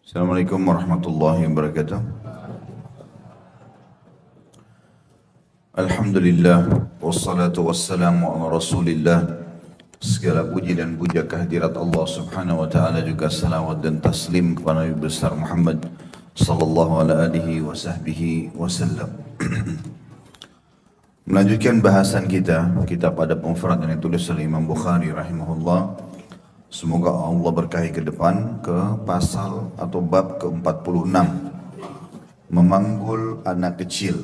Assalamualaikum warahmatullahi wabarakatuh. Alhamdulillah wassalatu wassalamu ala Rasulillah. Segala puji dan puja kehadirat Allah Subhanahu wa taala, juga salawat dan taslim kepada Nabi besar Muhammad sallallahu alaihi wasallam. Melanjutkan bahasan kita kitab Adab Mufrad yang ditulis oleh Imam Bukhari rahimahullah. Semoga Allah berkahi ke depan ke pasal atau bab ke-46, memanggul anak kecil.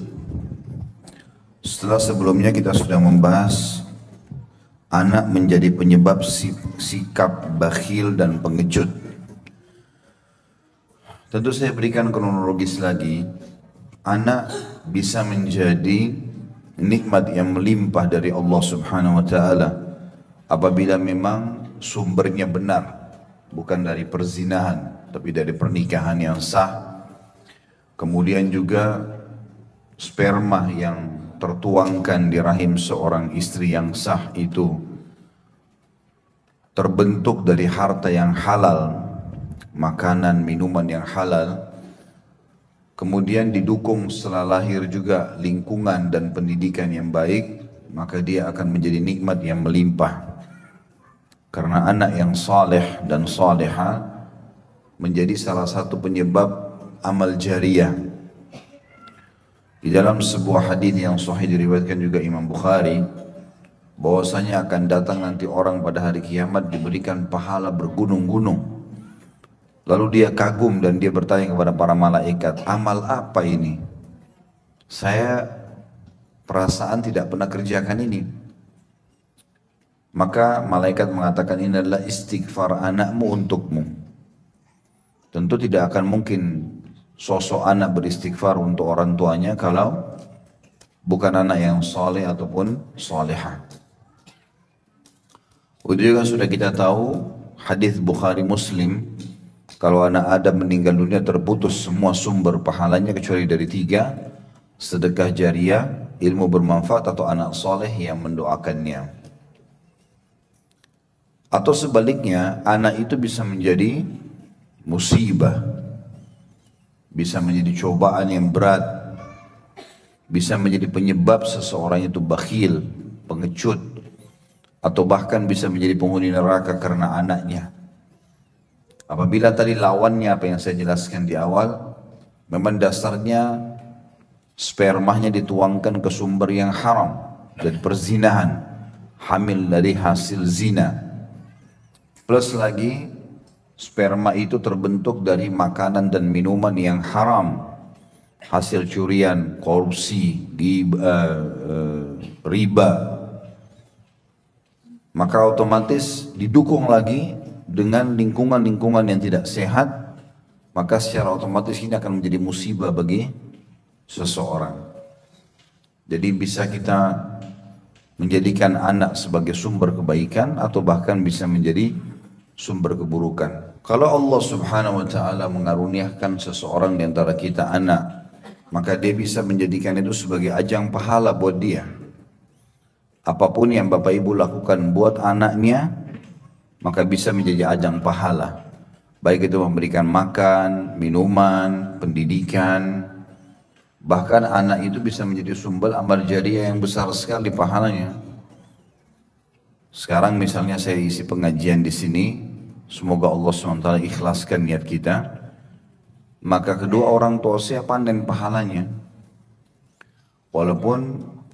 Setelah sebelumnya kita sudah membahas anak menjadi penyebab sikap bakhil dan pengecut. Tentu saya berikan kronologis lagi. Anak bisa menjadi nikmat yang melimpah dari Allah Subhanahu wa taala apabila memang sumbernya benar, bukan dari perzinahan tapi dari pernikahan yang sah. Kemudian juga sperma yang tertuangkan di rahim seorang istri yang sah itu terbentuk dari harta yang halal, makanan, minuman yang halal. Kemudian didukung setelah lahir juga lingkungan dan pendidikan yang baik, maka dia akan menjadi nikmat yang melimpah. Karena anak yang saleh dan saleha menjadi salah satu penyebab amal jariyah. Di dalam sebuah hadis yang sahih diriwayatkan juga Imam Bukhari, bahwasanya akan datang nanti orang pada hari kiamat diberikan pahala bergunung-gunung. Lalu dia kagum dan dia bertanya kepada para malaikat, amal apa ini? Saya perasaan tidak pernah kerjakan ini. Maka malaikat mengatakan, ini adalah istighfar anakmu untukmu. Tentu tidak akan mungkin sosok anak beristighfar untuk orang tuanya kalau bukan anak yang soleh ataupun soleha. Itu juga sudah kita tahu hadis Bukhari Muslim, kalau anak Adam meninggal dunia terputus semua sumber pahalanya kecuali dari 3, sedekah jariyah, ilmu bermanfaat, atau anak soleh yang mendoakannya. Atau sebaliknya, anak itu bisa menjadi musibah, bisa menjadi cobaan yang berat, bisa menjadi penyebab seseorang itu bakhil, pengecut, atau bahkan bisa menjadi penghuni neraka karena anaknya. Apabila tadi lawannya apa yang saya jelaskan di awal, memang dasarnya spermanya dituangkan ke sumber yang haram dari perzinahan, hamil dari hasil zina. Plus lagi sperma itu terbentuk dari makanan dan minuman yang haram, hasil curian, korupsi, riba. Maka otomatis didukung lagi dengan lingkungan-lingkungan yang tidak sehat, maka secara otomatis ini akan menjadi musibah bagi seseorang. Jadi bisa kita menjadikan anak sebagai sumber kebaikan atau bahkan bisa menjadi sumber keburukan. Kalau Allah Subhanahu wa taala mengaruniakan seseorang di antara kita anak, maka dia bisa menjadikan itu sebagai ajang pahala buat dia. Apapun yang Bapak Ibu lakukan buat anaknya, maka bisa menjadi ajang pahala. Baik itu memberikan makan, minuman, pendidikan. Bahkan anak itu bisa menjadi sumber amal jariyah yang besar sekali pahalanya. Sekarang misalnya saya isi pengajian di sini, semoga Allah SWT ikhlaskan niat kita, maka kedua orang tua saya panen pahalanya. Walaupun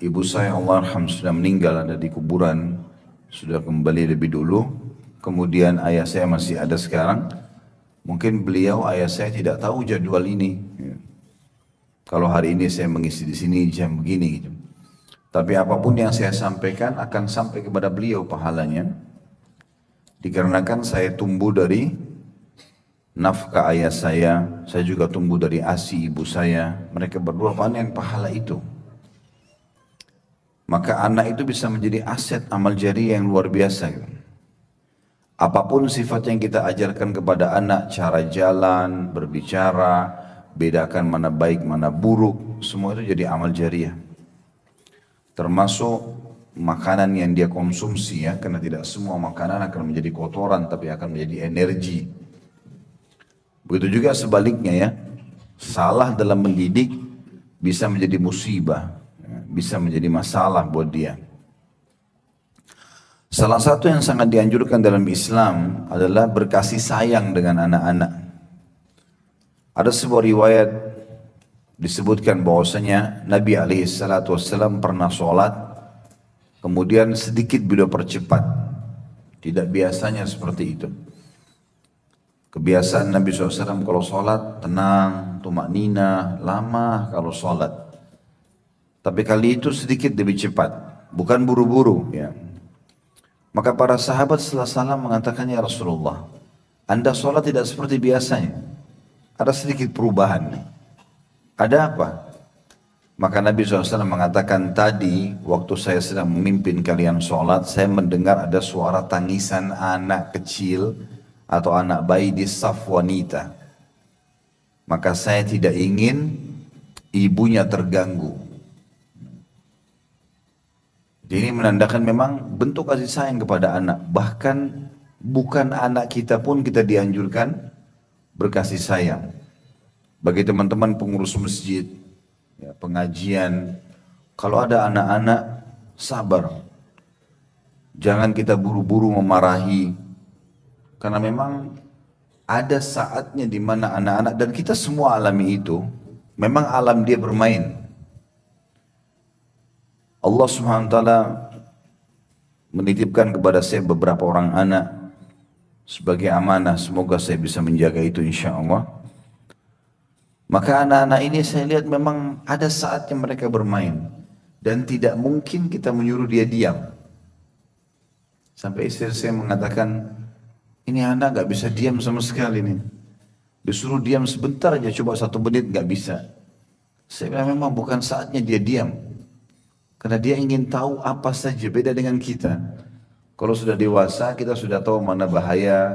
ibu saya Allahyarham sudah meninggal, ada di kuburan, sudah kembali lebih dulu, kemudian ayah saya masih ada sekarang, mungkin beliau ayah saya tidak tahu jadwal ini. Kalau hari ini saya mengisi di sini jam begini gitu. Tapi apapun yang saya sampaikan akan sampai kepada beliau pahalanya. Dikarenakan saya tumbuh dari nafkah ayah saya juga tumbuh dari ASI ibu saya. Mereka berdua panen pahala itu. Maka anak itu bisa menjadi aset amal jariyah yang luar biasa. Apapun sifat yang kita ajarkan kepada anak, cara jalan, berbicara, bedakan mana baik mana buruk, semua itu jadi amal jariyah. Termasuk makanan yang dia konsumsi ya, karena tidak semua makanan akan menjadi kotoran tapi akan menjadi energi. Begitu juga sebaliknya ya, salah dalam mendidik bisa menjadi musibah, bisa menjadi masalah buat dia. Salah satu yang sangat dianjurkan dalam Islam adalah berkasih sayang dengan anak-anak. Ada sebuah riwayat disebutkan bahwasanya Nabi SAW pernah sholat, kemudian sedikit beliau percepat. Tidak biasanya seperti itu. Kebiasaan Nabi SAW kalau sholat tenang, tumak nina, lama kalau sholat. Tapi kali itu sedikit lebih cepat, bukan buru-buru ya. Maka para sahabat setelah salam mengatakan, ya Rasulullah, Anda sholat tidak seperti biasanya. Ada sedikit perubahan. Ada apa? Maka Nabi SAW mengatakan, tadi waktu saya sedang memimpin kalian sholat, saya mendengar ada suara tangisan anak kecil atau anak bayi di saf wanita. Maka saya tidak ingin ibunya terganggu. Ini menandakan memang bentuk kasih sayang kepada anak. Bahkan bukan anak kita pun kita dianjurkan berkasih sayang. Bagi teman-teman pengurus masjid, ya, pengajian, kalau ada anak-anak, sabar. Jangan kita buru-buru memarahi. Karena memang ada saatnya di mana anak-anak, dan kita semua alami itu, memang alam dia bermain. Allah Subhanahu wa taala menitipkan kepada saya beberapa orang anak sebagai amanah, semoga saya bisa menjaga itu insya Allah. Maka anak-anak ini saya lihat memang ada saatnya mereka bermain dan tidak mungkin kita menyuruh dia diam. Sampai istri saya mengatakan, ini anak gak bisa diam sama sekali nih. Disuruh diam sebentar aja, coba 1 menit gak bisa. Saya bilang memang bukan saatnya dia diam. Karena dia ingin tahu apa saja, beda dengan kita. Kalau sudah dewasa, kita sudah tahu mana bahaya,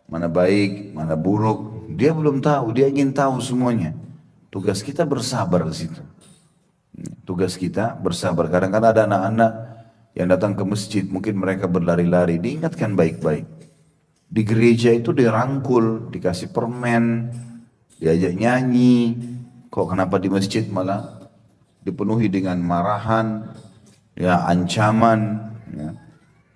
mana baik, mana buruk. Dia belum tahu, dia ingin tahu semuanya. Tugas kita bersabar di situ. Tugas kita bersabar. Kadang-kadang ada anak-anak yang datang ke masjid, mungkin mereka berlari-lari, diingatkan baik-baik. Di gereja itu dirangkul, dikasih permen, diajak nyanyi. Kok kenapa di masjid malah dipenuhi dengan marahan, ya ancaman. Ya.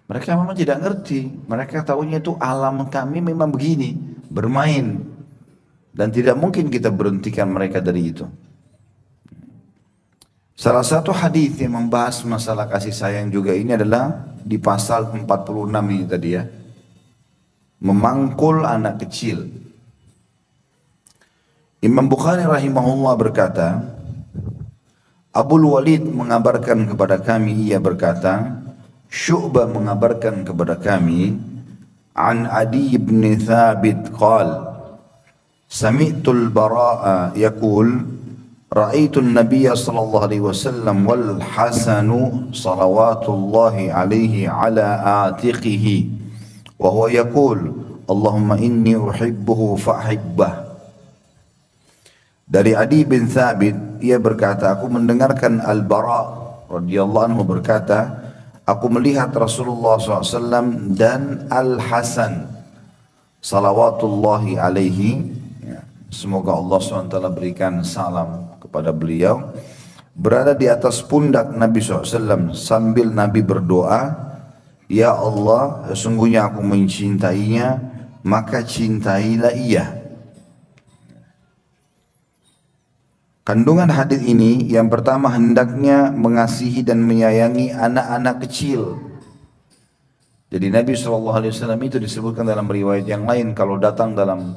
Mereka memang tidak ngerti. Mereka tahunya itu alam kami memang begini, bermain. Dan tidak mungkin kita berhentikan mereka dari itu. Salah satu hadis yang membahas masalah kasih sayang juga ini adalah di pasal 46 ini tadi ya. Memangkul anak kecil. Imam Bukhari rahimahullah berkata, Abul Walid mengabarkan kepada kami, ia berkata, Syu'bah mengabarkan kepada kami, An Adi ibn Thabit qal, Sami'tul Bara'a yakul, Ra'aitu an-Nabiyya sallallahu alaihi wasallam wal Hasanu salawatullahi alaihi ala atiqihi, wa huwa yakul, Allahumma inni uhibbuhu fahibbah. Dari Adi bin Thabit, ia berkata, aku mendengarkan Al-Bara radhiyallahu anhu berkata, aku melihat Rasulullah SAW dan Al-Hasan salawatullahi alaihi, ya, semoga Allah SWT berikan salam kepada beliau, berada di atas pundak Nabi SAW sambil Nabi berdoa, ya Allah, sesungguhnya aku mencintainya, maka cintailah ia. Kandungan hadis ini yang pertama hendaknya mengasihi dan menyayangi anak-anak kecil. Jadi Nabi SAW itu disebutkan dalam riwayat yang lain kalau datang dalam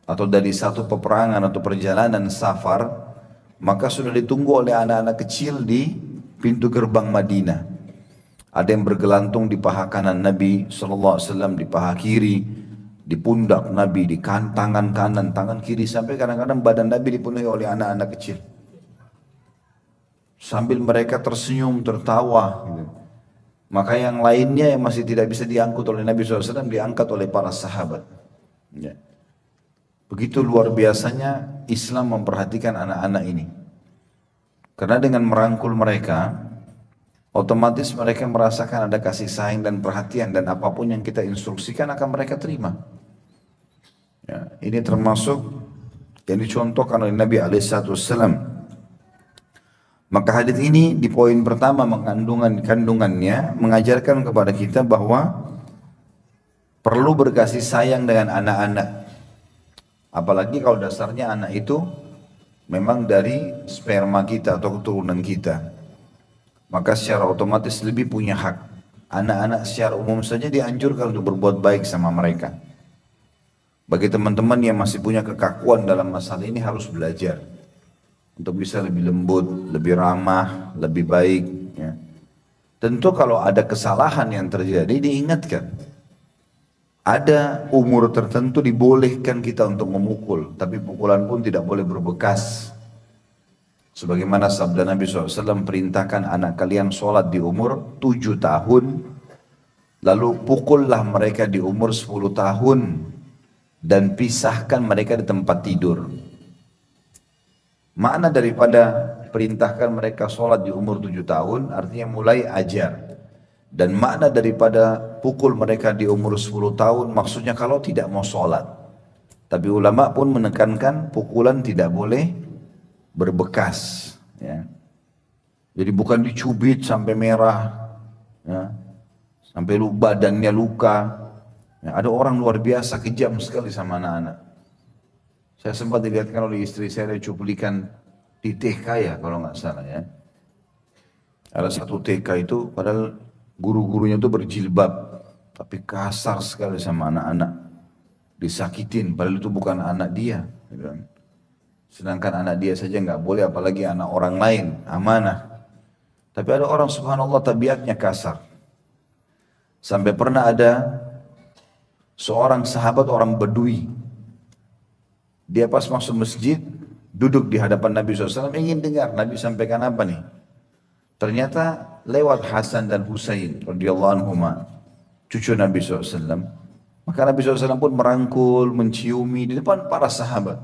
atau dari satu peperangan atau perjalanan safar, maka sudah ditunggu oleh anak-anak kecil di pintu gerbang Madinah. Ada yang bergelantung di paha kanan Nabi SAW, di paha kiri, di pundak Nabi, di tangan kanan, tangan kiri, sampai kadang-kadang badan Nabi dipenuhi oleh anak-anak kecil. Sambil mereka tersenyum, tertawa. Gitu. Maka yang lainnya yang masih tidak bisa diangkut oleh Nabi SAW, diangkat oleh para sahabat. Ya. Begitu luar biasanya Islam memperhatikan anak-anak ini. Karena dengan merangkul mereka, otomatis mereka merasakan ada kasih sayang dan perhatian, dan apapun yang kita instruksikan akan mereka terima. Ya, ini termasuk yang dicontohkan oleh Nabi SAW. Maka hadis ini di poin pertama kandungannya mengajarkan kepada kita bahwa perlu berkasih sayang dengan anak-anak. Apalagi kalau dasarnya anak itu memang dari sperma kita atau keturunan kita. Maka secara otomatis lebih punya hak. Anak-anak secara umum saja dianjurkan untuk berbuat baik sama mereka. Bagi teman-teman yang masih punya kekakuan dalam masalah ini harus belajar. Untuk bisa lebih lembut, lebih ramah, lebih baik. Ya. Tentu kalau ada kesalahan yang terjadi diingatkan. Ada umur tertentu dibolehkan kita untuk memukul, tapi pukulan pun tidak boleh berbekas. Sebagaimana sabda Nabi SAW, perintahkan anak kalian sholat di umur 7 tahun, lalu pukullah mereka di umur 10 tahun, dan pisahkan mereka di tempat tidur. Makna daripada perintahkan mereka sholat di umur 7 tahun artinya mulai ajar. Dan makna daripada pukul mereka di umur 10 tahun maksudnya kalau tidak mau sholat. Tapi ulama pun menekankan pukulan tidak boleh berbekas. Ya. Jadi bukan dicubit sampai merah, ya. Sampai badannya luka. Ya, ada orang luar biasa kejam sekali sama anak-anak. Saya sempat dilihatkan oleh istri saya ada cuplikan di TK ya kalau nggak salah ya. Ada satu TK itu padahal guru-gurunya itu berjilbab, tapi kasar sekali sama anak-anak. Disakitin, padahal itu bukan anak dia. Sedangkan anak dia saja nggak boleh, apalagi anak orang lain, amanah. Tapi ada orang subhanallah tabiatnya kasar. Sampai pernah ada seorang sahabat orang Badui. Dia pas masuk masjid, duduk di hadapan Nabi SAW, ingin dengar Nabi sampaikan apa nih. Ternyata lewat Hasan dan Husain radhiyallahu anhuma, cucu Nabi SAW. Maka Nabi SAW pun merangkul, menciumi di depan para sahabat.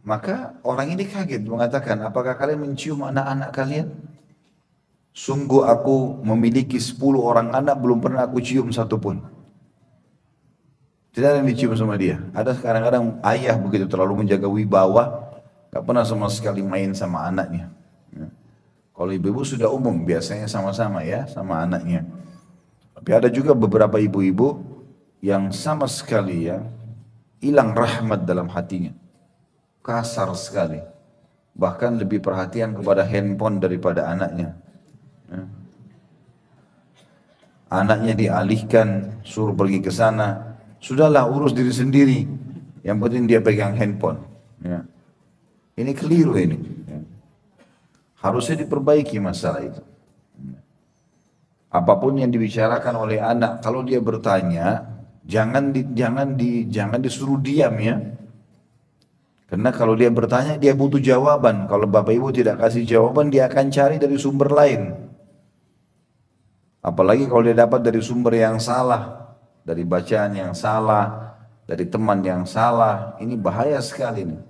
Maka orang ini kaget mengatakan, apakah kalian mencium anak-anak kalian? Sungguh aku memiliki 10 orang anak, belum pernah aku cium satupun. Tidak ada yang dicium sama dia. Ada kadang-kadang ayah begitu terlalu menjaga wibawa, gak pernah sama sekali main sama anaknya. Ya. Kalau ibu-ibu sudah umum, biasanya sama-sama ya, sama anaknya. Tapi ada juga beberapa ibu-ibu yang sama sekali ya, hilang rahmat dalam hatinya. Kasar sekali. Bahkan lebih perhatian kepada handphone daripada anaknya. Ya. Anaknya dialihkan, suruh pergi ke sana. Sudahlah urus diri sendiri, yang penting dia pegang handphone. Ya. Ini keliru ini. Ya. Harusnya diperbaiki masalah itu. Apapun yang dibicarakan oleh anak, kalau dia bertanya, jangan disuruh diam ya. Karena kalau dia bertanya, dia butuh jawaban. Kalau bapak ibu tidak kasih jawaban, dia akan cari dari sumber lain. Apalagi kalau dia dapat dari sumber yang salah. Dari bacaan yang salah, dari teman yang salah, ini bahaya sekali nih.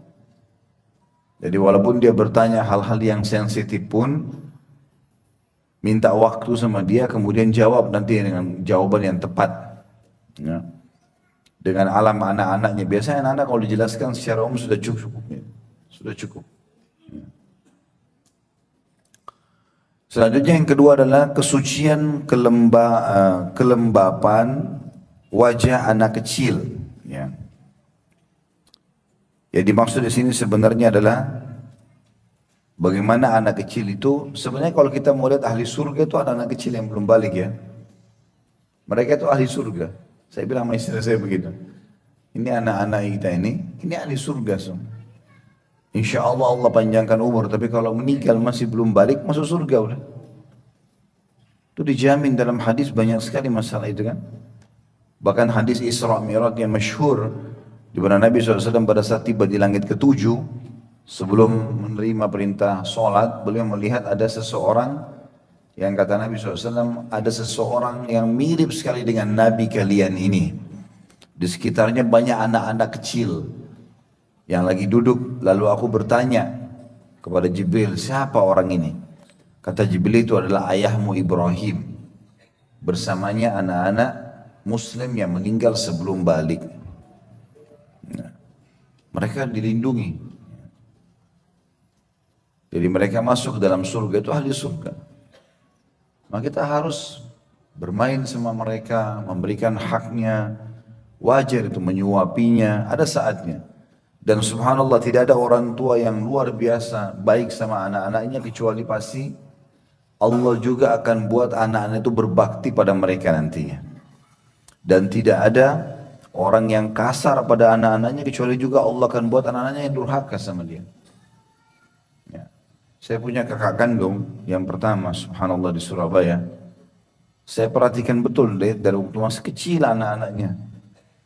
Jadi walaupun dia bertanya hal-hal yang sensitif pun, minta waktu sama dia, kemudian jawab nanti dengan jawaban yang tepat. Ya. Dengan alam anak-anaknya, biasanya anak-anak kalau dijelaskan secara umum sudah cukup. Ya. Sudah cukup. Ya. Selanjutnya yang kedua adalah kesucian kelembapan wajah anak kecil, ya. Yang dimaksud di sini sebenarnya adalah bagaimana anak kecil itu, sebenarnya kalau kita mau lihat ahli surga itu ada anak kecil yang belum balik ya. Mereka itu ahli surga. Saya bilang sama istri saya begitu. Ini anak-anak kita ini ahli surga semua. Insya Allah Allah panjangkan umur, tapi kalau meninggal masih belum balik, masuk surga udah. Itu dijamin dalam hadis banyak sekali masalah itu kan. Bahkan hadis Isra Mi'raj yang masyhur di mana Nabi SAW pada saat tiba di langit ke-7 sebelum menerima perintah sholat, beliau melihat ada seseorang yang kata Nabi SAW, ada seseorang yang mirip sekali dengan Nabi kalian ini. Di sekitarnya banyak anak-anak kecil yang lagi duduk. Lalu aku bertanya kepada Jibril, siapa orang ini? Kata Jibril itu adalah ayahmu Ibrahim. Bersamanya anak-anak muslim yang meninggal sebelum balik. Nah, mereka dilindungi. Jadi mereka masuk ke dalam surga itu ahli surga. Maka kita harus bermain sama mereka, memberikan haknya, wajar itu menyuapinya, ada saatnya. Dan subhanallah tidak ada orang tua yang luar biasa baik sama anak-anaknya kecuali pasti Allah juga akan buat anak-anak itu berbakti pada mereka nantinya. Dan tidak ada orang yang kasar pada anak-anaknya kecuali juga Allah akan buat anak-anaknya yang durhaka sama dia. Ya. Saya punya kakak kandung yang pertama subhanallah di Surabaya. Saya perhatikan betul dari waktu masih kecil anak-anaknya.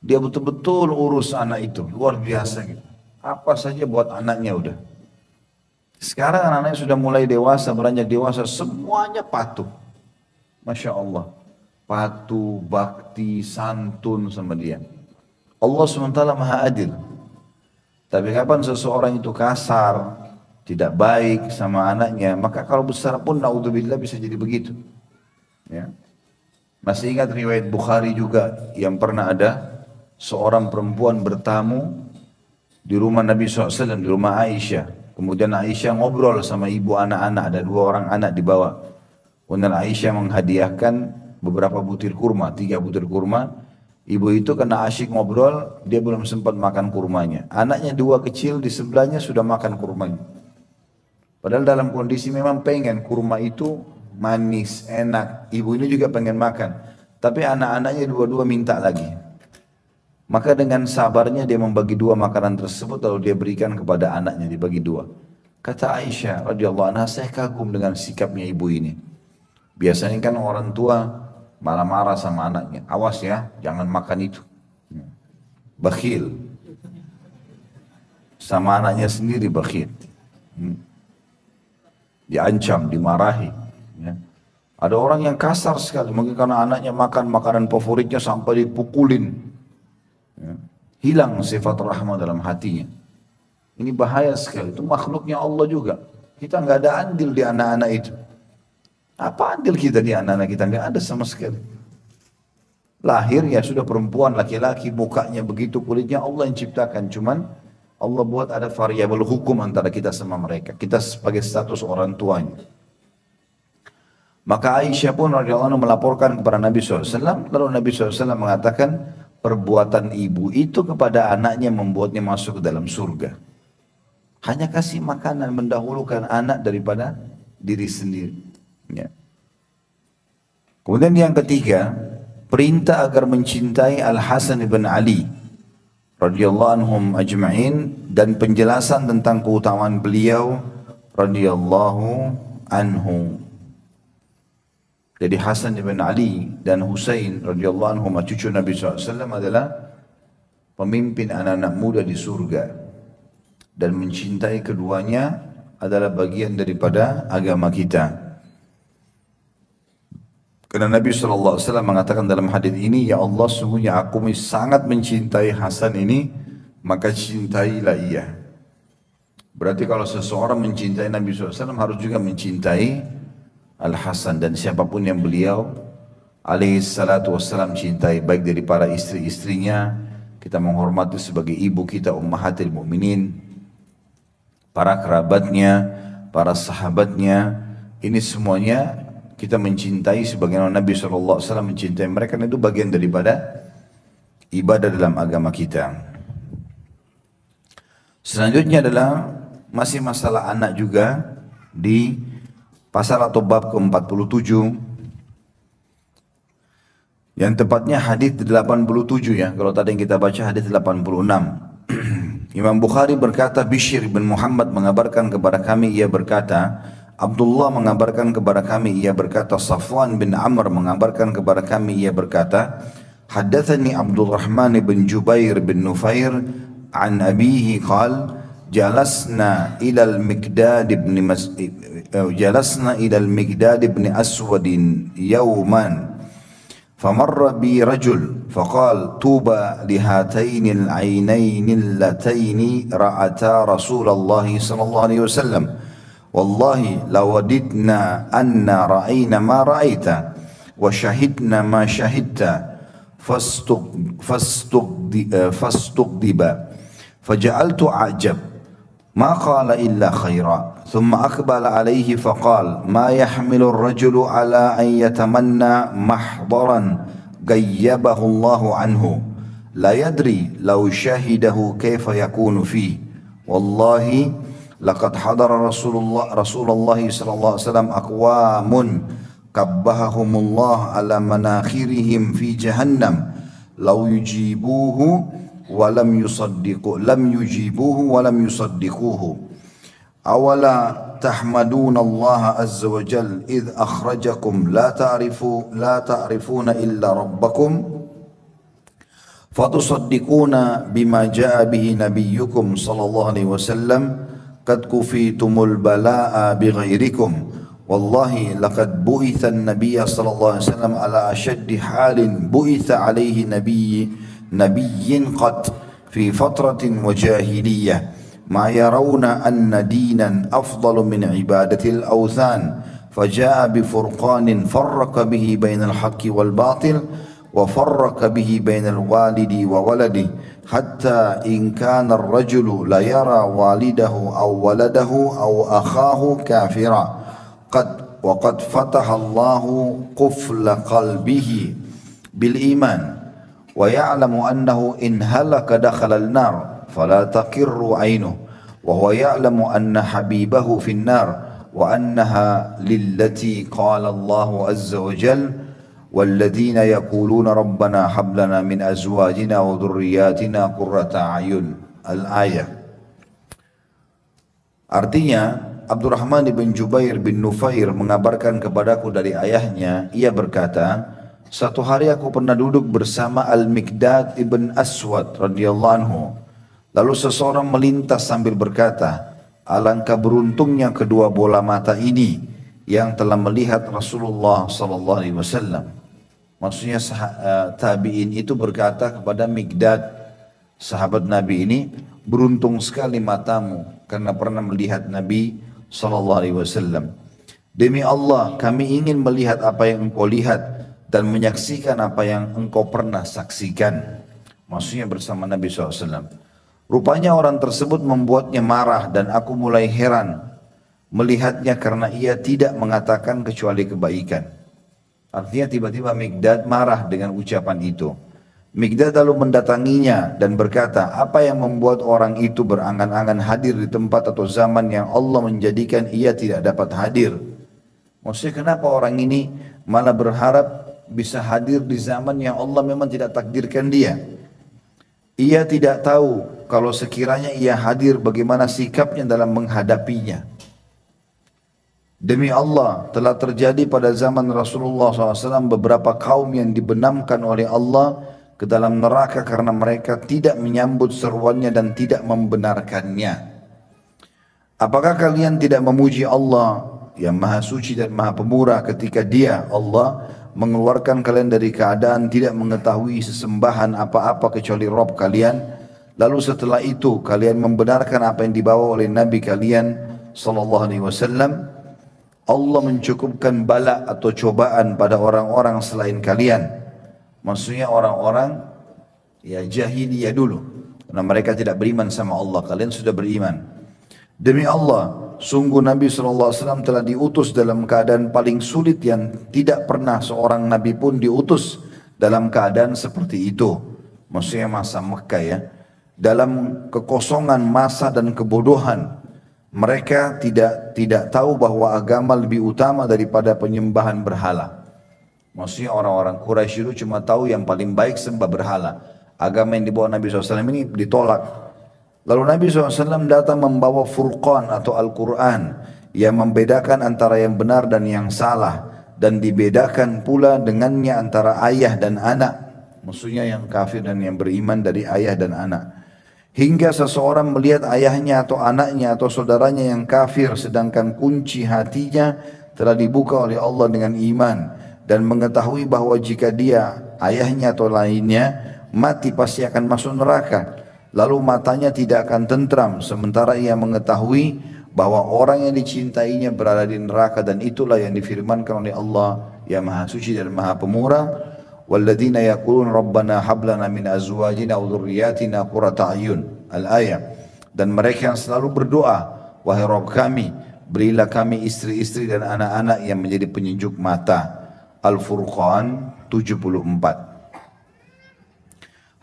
Dia betul-betul urus anak itu, luar biasa gitu. Apa saja buat anaknya udah. Sekarang anak-anaknya sudah mulai dewasa, beranjak dewasa, semuanya patuh. Masya Allah. Patuh, bakti, santun sama dia. Allah SWT maha adil. Tapi kapan seseorang itu kasar, tidak baik sama anaknya, maka kalau besar pun naudzubillah bisa jadi begitu. Ya. Masih ingat riwayat Bukhari juga yang pernah ada seorang perempuan bertamu di rumah Nabi SAW, di rumah Aisyah. Kemudian Aisyah ngobrol sama ibu anak-anak, ada 2 orang anak di bawah. Kemudian Aisyah menghadiahkan beberapa butir kurma, 3 butir kurma. Ibu itu kena asyik ngobrol, dia belum sempat makan kurmanya. Anaknya 2 kecil di sebelahnya sudah makan kurmanya. Padahal dalam kondisi memang pengen kurma itu manis, enak. Ibu ini juga pengen makan. Tapi anak-anaknya 2-2 minta lagi. Maka dengan sabarnya dia membagi 2 makanan tersebut lalu dia berikan kepada anaknya, dibagi 2. Kata Aisyah radhiyallahu anha, saya kagum dengan sikapnya ibu ini. Biasanya kan orang tua malah marah sama anaknya. Awas ya, jangan makan itu. Bakhil. Sama anaknya sendiri bakhil. Diancam, dimarahi. Ya. Ada orang yang kasar sekali, mungkin karena anaknya makan makanan favoritnya sampai dipukulin. Ya. Hilang sifat rahmah dalam hatinya. Ini bahaya sekali, itu makhluknya Allah juga. Kita nggak ada andil di anak-anak itu. Apa andil kita di anak-anak kita? Nggak ada sama sekali. Lahir ya sudah perempuan, laki-laki, mukanya begitu, kulitnya Allah yang ciptakan. Cuman Allah buat ada variabel hukum antara kita sama mereka. Kita sebagai status orang tuanya. Maka Aisyah pun radhiyallahu anha melaporkan kepada Nabi SAW. Lalu Nabi SAW mengatakan, perbuatan ibu itu kepada anaknya membuatnya masuk ke dalam surga. Hanya kasih makanan, mendahulukan anak daripada diri sendiri. Ya. Kemudian yang ketiga, perintah agar mencintai Al-Hasan ibn Ali radhiyallahu anhum ajma'in dan penjelasan tentang keutamaan beliau radhiyallahu anhu. Jadi Hasan ibn Ali dan Husain radhiyallahu anhum cucu Nabi SAW adalah pemimpin anak-anak muda di surga. Dan mencintai keduanya adalah bagian daripada agama kita. Karena Nabi SAW mengatakan dalam hadis ini, ya Allah sungguhnya aku sangat mencintai Hasan ini, maka cintailah ia. Berarti kalau seseorang mencintai Nabi SAW harus juga mencintai Al-Hasan dan siapapun yang beliau alaihi salatu wassalam cintai, baik dari para istri-istrinya, kita menghormati sebagai ibu kita ummahatil mukminin, para kerabatnya, para sahabatnya, ini semuanya kita mencintai sebagaimana Nabi SAW mencintai mereka, dan itu bagian daripada ibadah dalam agama kita. Selanjutnya adalah masih masalah anak juga di pasal atau bab ke-47 yang tepatnya hadis 87 ya. Kalau tadi yang kita baca hadis 86. Imam Bukhari berkata, Bishr bin Muhammad mengabarkan kepada kami, ia berkata, Abdullah mengabarkan kepada kami, ia berkata, Safwan bin Amr mengabarkan kepada kami, ia berkata, Haddathani Abdurrahman bin Jubair bin Nufair an abihi qal jalasna ila al-Miqdad ibn جلسنا إلى المقداد بن أسود يوما فمر بي رجل فقال طوبى لهاتين العينين اللتين رأتا رسول الله صلى الله عليه وسلم wallahi lawadidna anna ra'ayna ma ra'aita wa syahidna ma syahidta fastuqdiba faja'altu a'jab ma qala illa khaira thumma aqbala alayhi faqal ma yahmilu ar-rajulu ala an yatamanna mahdaran gayyabahu Allahu anhu la yadri law syahidahu kaifa yakunu fi wallahi laqad hadara Rasulullah sallallahu alaihi wasallam aqwamun kabbahahumullah ala manakhirihim fi jahannam law yujibuhu wa lam yujibuhu wa lam yusaddiquhu awala tahmaduna Allah azza wa jal idh akhrajakum la ta'rifuna illa rabbakum fatusaddiquna bima jaa bihi nabiyyukum sallallahu alaihi wasallam qad kufitumul balaa bighairikum wallahi laqad bu'itha an-nabiyya sallallahu alaihi wasallam ala ashaddi halin bu'itha alaihi nabiyyin qad fi fatratin wa jahiliyah ma yarawna anna dinan afdalu min ibadatil awthan faja'a bi furqanin farraqa bihi bainal haqqi wal batil wa farraqa bihi bainal walidi wa waladi hatta in kana ar-rajulu la yara walidahu aw waladahu aw akhahu kafira qad fataha Allahu qufla qalbihi bil iman wa ya'lamu annahu in halaka dakhala an-nar fala taqirru 'aynuhu wa huwa ya'lamu anna habibahu fin nar wa annaha lillati qala Allahu azza wa jalla والذين يقولون ربنا هب لنا من أزواجنا وذرياتنا قرة أعين al-ayah. Artinya Abdurrahman bin Jubair bin Nufair mengabarkan kepadaku dari ayahnya, ia berkata, satu hari aku pernah duduk bersama Al-Miqdad ibn Aswad radhiyallahu anhu. Lalu seseorang melintas sambil berkata, alangkah beruntungnya kedua bola mata ini yang telah melihat Rasulullah sallallahu alaihi wasallam. Maksudnya tabi'in itu berkata kepada Miqdad, sahabat Nabi ini, beruntung sekali matamu karena pernah melihat Nabi sallallahu alaihi wasallam. Demi Allah, kami ingin melihat apa yang engkau lihat dan menyaksikan apa yang engkau pernah saksikan. Maksudnya bersama Nabi SAW. Rupanya orang tersebut membuatnya marah dan aku mulai heran melihatnya karena ia tidak mengatakan kecuali kebaikan. Artinya tiba-tiba Miqdad marah dengan ucapan itu. Miqdad lalu mendatanginya dan berkata, apa yang membuat orang itu berangan-angan hadir di tempat atau zaman yang Allah menjadikan ia tidak dapat hadir? Maksudnya kenapa orang ini malah berharap bisa hadir di zaman yang Allah memang tidak takdirkan dia? Ia tidak tahu kalau sekiranya ia hadir bagaimana sikapnya dalam menghadapinya. Demi Allah, telah terjadi pada zaman Rasulullah SAW beberapa kaum yang dibenamkan oleh Allah ke dalam neraka karena mereka tidak menyambut seruannya dan tidak membenarkannya. Apakah kalian tidak memuji Allah yang maha suci dan maha pemurah ketika Dia, Allah, mengeluarkan kalian dari keadaan tidak mengetahui sesembahan apa-apa kecuali Rabb kalian? Lalu setelah itu kalian membenarkan apa yang dibawa oleh Nabi kalian sallallahu alaihi wasallam. Allah mencukupkan bala atau cobaan pada orang-orang selain kalian. Maksudnya orang-orang ya jahiliyah dulu. Karena mereka tidak beriman sama Allah. Kalian sudah beriman. Demi Allah, sungguh Nabi SAW telah diutus dalam keadaan paling sulit yang tidak pernah seorang Nabi pun diutus dalam keadaan seperti itu. Maksudnya masa Mekah ya. Dalam kekosongan masa dan kebodohan. Mereka tidak tahu bahwa agama lebih utama daripada penyembahan berhala. Maksudnya orang-orang Quraisy itu cuma tahu yang paling baik sembah berhala. Agama yang dibawa Nabi SAW ini ditolak. Lalu Nabi SAW datang membawa Furqan atau Al-Quran yang membedakan antara yang benar dan yang salah. Dan dibedakan pula dengannya antara ayah dan anak. Maksudnya yang kafir dan yang beriman dari ayah dan anak. Hingga seseorang melihat ayahnya atau anaknya atau saudaranya yang kafir sedangkan kunci hatinya telah dibuka oleh Allah dengan iman dan mengetahui bahwa jika dia, ayahnya atau lainnya mati pasti akan masuk neraka. Lalu matanya tidak akan tentram sementara ia mengetahui bahwa orang yang dicintainya berada di neraka, dan itulah yang difirmankan oleh Allah yang Maha Suci dan Maha Pemurah, walladzina yaqulun rabbana hab lana min azwajina wa dhurriyyatina qurrata a'yun, al-ayat. Dan mereka yang selalu berdoa, wahai Rabb kami, berilah kami istri-istri dan anak-anak yang menjadi penyejuk mata. Al-Furqan 74.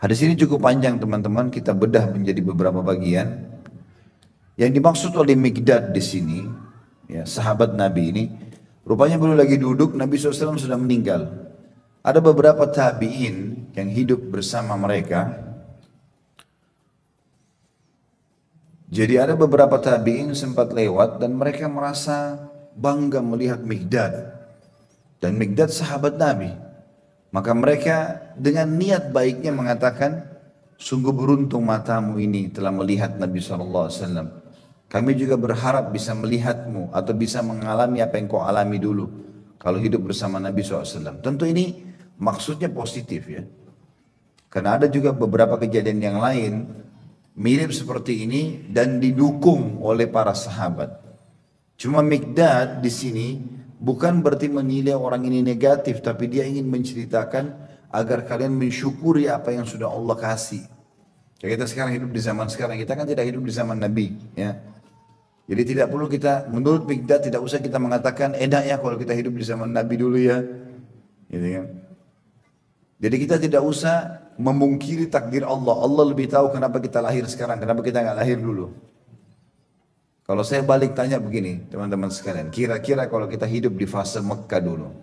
Hadis ini cukup panjang teman-teman, kita bedah menjadi beberapa bagian. Yang dimaksud oleh Mikdad di sini, ya, sahabat Nabi ini, rupanya beliau lagi duduk, Nabi SAW sudah meninggal. Ada beberapa tabi'in yang hidup bersama mereka. Jadi ada beberapa tabi'in sempat lewat dan mereka merasa bangga melihat Mikdad. Dan Mikdad sahabat Nabi. Maka mereka dengan niat baiknya mengatakan, sungguh beruntung matamu ini telah melihat Nabi SAW. Kami juga berharap bisa melihatmu atau bisa mengalami apa yang kau alami dulu kalau hidup bersama Nabi SAW. Tentu ini maksudnya positif ya. Karena ada juga beberapa kejadian yang lain mirip seperti ini dan didukung oleh para sahabat. Cuma Mikdad di sini bukan berarti menilai orang ini negatif, tapi dia ingin menceritakan agar kalian mensyukuri apa yang sudah Allah kasih. Ya, kita sekarang hidup di zaman sekarang, kita kan tidak hidup di zaman Nabi ya. Jadi tidak perlu kita, menurut Mikdad tidak usah kita mengatakan enak ya kalau kita hidup di zaman Nabi dulu ya, gitu kan. Jadi kita tidak usah memungkiri takdir Allah. Allah lebih tahu kenapa kita lahir sekarang, kenapa kita nggak lahir dulu. Kalau saya balik tanya begini, teman-teman sekalian, kira-kira kalau kita hidup di fase Mekah dulu,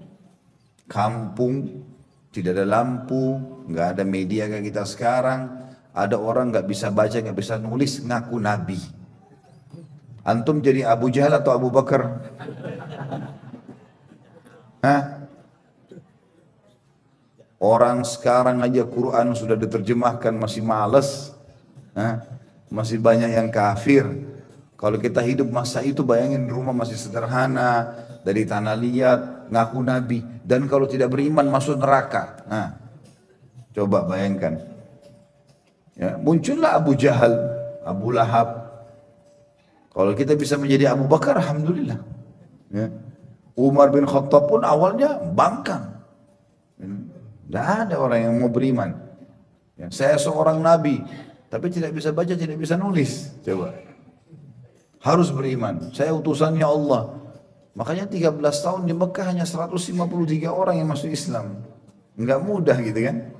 kampung, tidak ada lampu, nggak ada media kayak kita sekarang, ada orang nggak bisa baca, nggak bisa nulis, ngaku Nabi. Antum jadi Abu Jahal atau Abu Bakar? Hah? Orang sekarang aja Quran sudah diterjemahkan masih males. Hah? Masih banyak yang kafir. Kalau kita hidup masa itu, bayangin rumah masih sederhana, dari tanah liat, ngaku Nabi. Dan kalau tidak beriman masuk neraka. Nah, coba bayangkan. Ya, muncullah Abu Jahal, Abu Lahab. Kalau kita bisa menjadi Abu Bakar, alhamdulillah. Ya. Umar bin Khattab pun awalnya bangkang. Tidak ada orang yang mau beriman. Ya, saya seorang nabi, tapi tidak bisa baca, tidak bisa nulis. Coba. Harus beriman. Saya utusannya Allah. Makanya 13 tahun di Mekah hanya 153 orang yang masuk Islam. Enggak mudah gitu kan.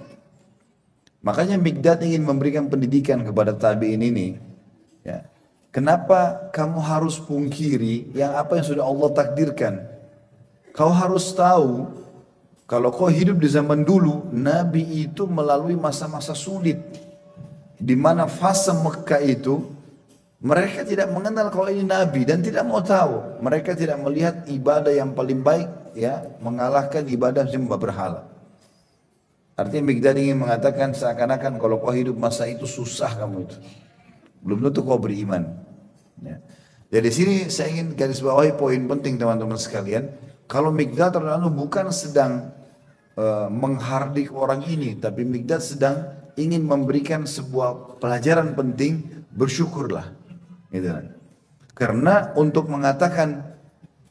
Makanya Mikdad ingin memberikan pendidikan kepada tabi'in ini. Ya. Kenapa kamu harus pungkiri apa yang sudah Allah takdirkan? Kau harus tahu, kalau kau hidup di zaman dulu, Nabi itu melalui masa-masa sulit. Di mana fase Mekah itu, mereka tidak mengenal kalau ini Nabi dan tidak mau tahu. Mereka tidak melihat ibadah yang paling baik, ya, mengalahkan ibadah sembah berhala. Artinya Mikdad ingin mengatakan seakan-akan kalau kau hidup masa itu susah kamu itu. Belum tentu kau beriman. Ya. Jadi sini saya ingin garis bawahi poin penting teman-teman sekalian. Kalau Mikdad terlalu bukan sedang menghardik orang ini, tapi Mikdad sedang ingin memberikan sebuah pelajaran penting, bersyukurlah. Gitu. Karena untuk mengatakan,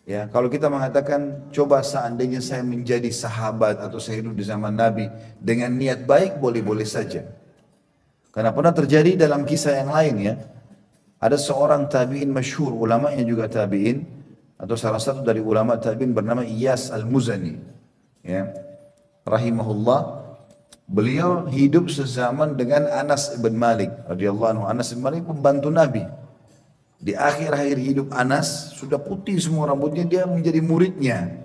ya, kalau kita mengatakan coba seandainya saya menjadi sahabat atau saya hidup di zaman Nabi dengan niat baik, boleh-boleh saja. Karena pernah terjadi dalam kisah yang lain ya. Ada seorang tabi'in masyhur, ulamanya juga tabi'in, atau salah satu dari ulama tabi'in bernama Iyas Al-Muzani. Ya. Rahimahullah. Beliau hidup sezaman dengan Anas bin Malik radhiyallahu anhu. Anas bin Malik pembantu Nabi. Di akhir-akhir hidup Anas sudah putih semua rambutnya, dia menjadi muridnya.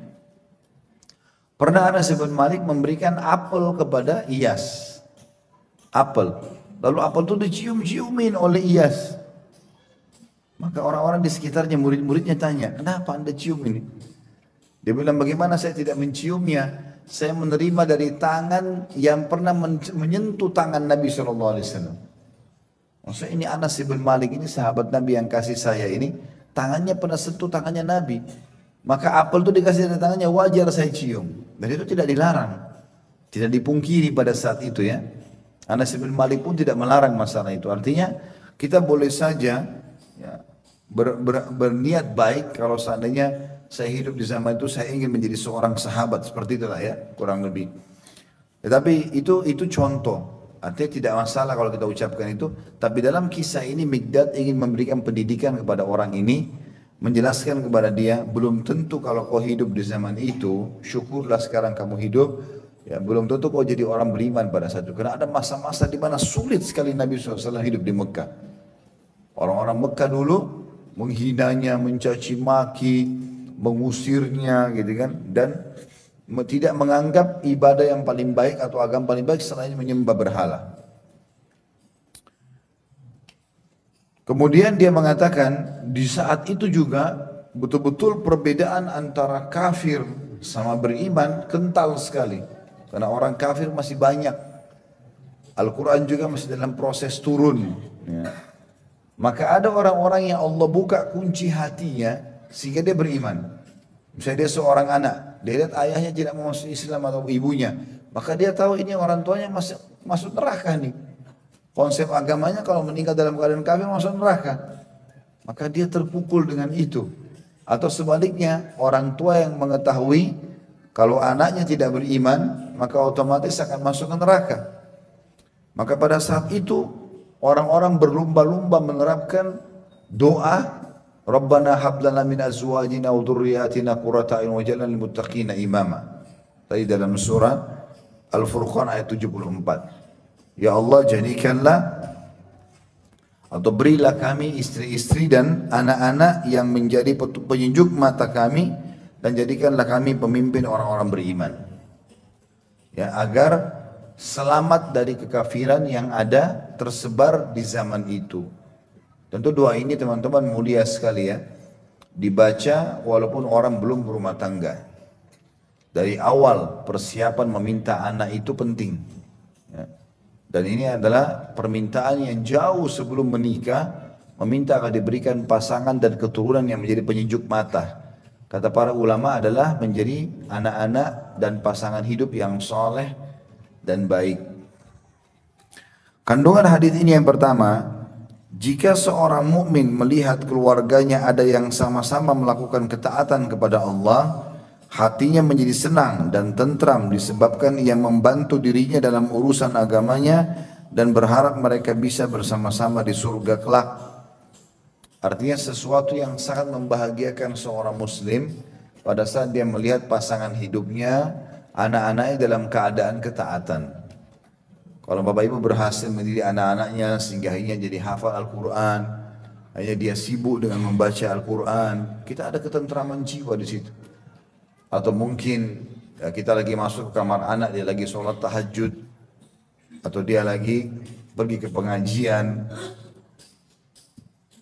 Pernah Anas bin Malik memberikan apel kepada Iyas. Apel. Lalu apel itu dicium-ciumin oleh Iyas. Maka orang-orang di sekitarnya, murid-muridnya tanya, kenapa anda cium ini? Dia bilang, bagaimana saya tidak menciumnya? Saya menerima dari tangan yang pernah menyentuh tangan Nabi SAW. Maksudnya ini Anas bin Malik, ini sahabat Nabi yang kasih saya ini, tangannya pernah sentuh tangannya Nabi. Maka apel itu dikasih dari tangannya, wajar saya cium. Dan itu tidak dilarang. Tidak dipungkiri pada saat itu ya. Anas bin Malik pun tidak melarang masalah itu. Artinya kita boleh saja ya, berniat baik kalau seandainya saya hidup di zaman itu saya ingin menjadi seorang sahabat seperti itulah ya kurang lebih. Tetapi itu contoh. Artinya tidak masalah kalau kita ucapkan itu. Tapi dalam kisah ini Mikdad ingin memberikan pendidikan kepada orang ini. Menjelaskan kepada dia, belum tentu kalau kau hidup di zaman itu, syukurlah sekarang kamu hidup. Ya, belum tentu kau jadi orang beriman pada saat itu. Karena ada masa-masa di mana sulit sekali Nabi SAW hidup di Mekah. Orang-orang Mekah dulu menghinanya, mencaci maki, mengusirnya gitu kan. Dan tidak menganggap ibadah yang paling baik atau agama paling baik selain menyembah berhala. Kemudian dia mengatakan di saat itu juga betul-betul perbedaan antara kafir sama beriman kental sekali. Karena orang kafir masih banyak. Al-Quran juga masih dalam proses turun. Ya. Maka ada orang-orang yang Allah buka kunci hatinya sehingga dia beriman. Misalnya dia seorang anak, dia lihat ayahnya tidak mau masuk Islam atau ibunya, maka dia tahu ini orang tuanya masuk neraka nih. Konsep agamanya kalau meninggal dalam keadaan kafir masuk neraka. Maka dia terpukul dengan itu. Atau sebaliknya, orang tua yang mengetahui kalau anaknya tidak beriman, maka otomatis akan masuk ke neraka. Maka pada saat itu, orang-orang berlumba-lumba menerapkan doa Rabbana hab lana min azwajina wa dhurriyyatina qurrata a'yun waj'alna lil muttaqina imama. Tadi dalam surah Al-Furqan ayat 74. Ya Allah jadikanlah atau berilah kami istri-istri dan anak-anak yang menjadi penyejuk mata kami dan jadikanlah kami pemimpin orang-orang beriman. Ya, agar selamat dari kekafiran yang ada tersebar di zaman itu. Tentu doa ini teman-teman mulia sekali ya. Dibaca walaupun orang belum berumah tangga. Dari awal persiapan meminta anak itu penting. Ya. Dan ini adalah permintaan yang jauh sebelum menikah. Meminta akan diberikan pasangan dan keturunan yang menjadi penyejuk mata. Kata para ulama adalah menjadi anak-anak dan pasangan hidup yang soleh dan baik. Kandungan hadis ini yang pertama, jika seorang mukmin melihat keluarganya ada yang sama-sama melakukan ketaatan kepada Allah, hatinya menjadi senang dan tentram disebabkan ia membantu dirinya dalam urusan agamanya dan berharap mereka bisa bersama-sama di surga kelak. Artinya sesuatu yang sangat membahagiakan seorang muslim pada saat dia melihat pasangan hidupnya, anak-anaknya dalam keadaan ketaatan. Kalau bapak ibu berhasil mendidik anak-anaknya sehingga akhirnya jadi hafal Al-Quran, akhirnya dia sibuk dengan membaca Al-Quran, kita ada ketentraman jiwa di situ. Atau mungkin ya, kita lagi masuk ke kamar anak, dia lagi sholat tahajud, atau dia lagi pergi ke pengajian,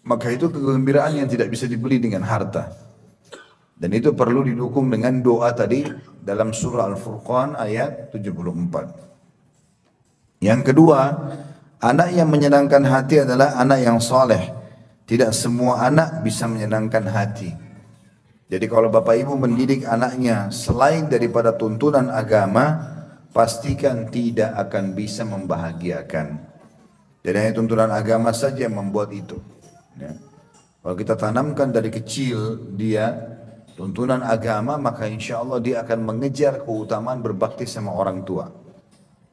maka itu kegembiraan yang tidak bisa dibeli dengan harta. Dan itu perlu didukung dengan doa tadi dalam surah Al-Furqan ayat 74. Yang kedua, anak yang menyenangkan hati adalah anak yang soleh. Tidak semua anak bisa menyenangkan hati. Jadi kalau bapak ibu mendidik anaknya selain daripada tuntunan agama, pastikan tidak akan bisa membahagiakan. Jadi hanya tuntunan agama saja yang membuat itu. Ya. Kalau kita tanamkan dari kecil dia tuntunan agama, maka insya Allah dia akan mengejar keutamaan berbakti sama orang tua.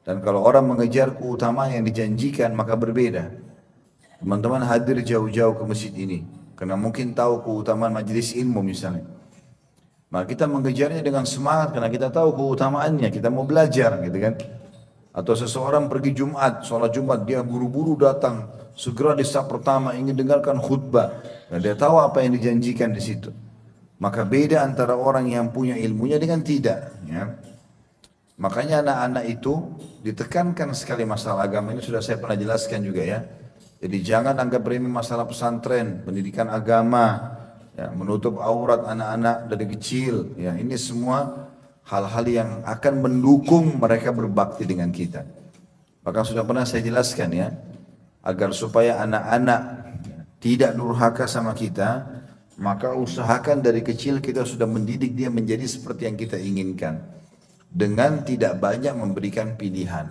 Dan kalau orang mengejar keutamaan yang dijanjikan maka berbeda. Teman-teman hadir jauh-jauh ke masjid ini karena mungkin tahu keutamaan majelis ilmu misalnya. Maka kita mengejarnya dengan semangat karena kita tahu keutamaannya, kita mau belajar gitu kan. Atau seseorang pergi Jumat, sholat Jumat, dia buru-buru datang, segera di saat pertama ingin dengarkan khutbah. Dan dia tahu apa yang dijanjikan di situ. Maka beda antara orang yang punya ilmunya dengan tidak. Ya. Makanya anak-anak itu ditekankan sekali masalah agama ini sudah saya pernah jelaskan juga ya. Jadi jangan anggap remeh masalah pesantren, pendidikan agama, ya, menutup aurat anak-anak dari kecil. Ya, ini semua hal-hal yang akan mendukung mereka berbakti dengan kita. Bahkan sudah pernah saya jelaskan ya, agar supaya anak-anak tidak durhaka sama kita, maka usahakan dari kecil kita sudah mendidik dia menjadi seperti yang kita inginkan. Dengan tidak banyak memberikan pilihan.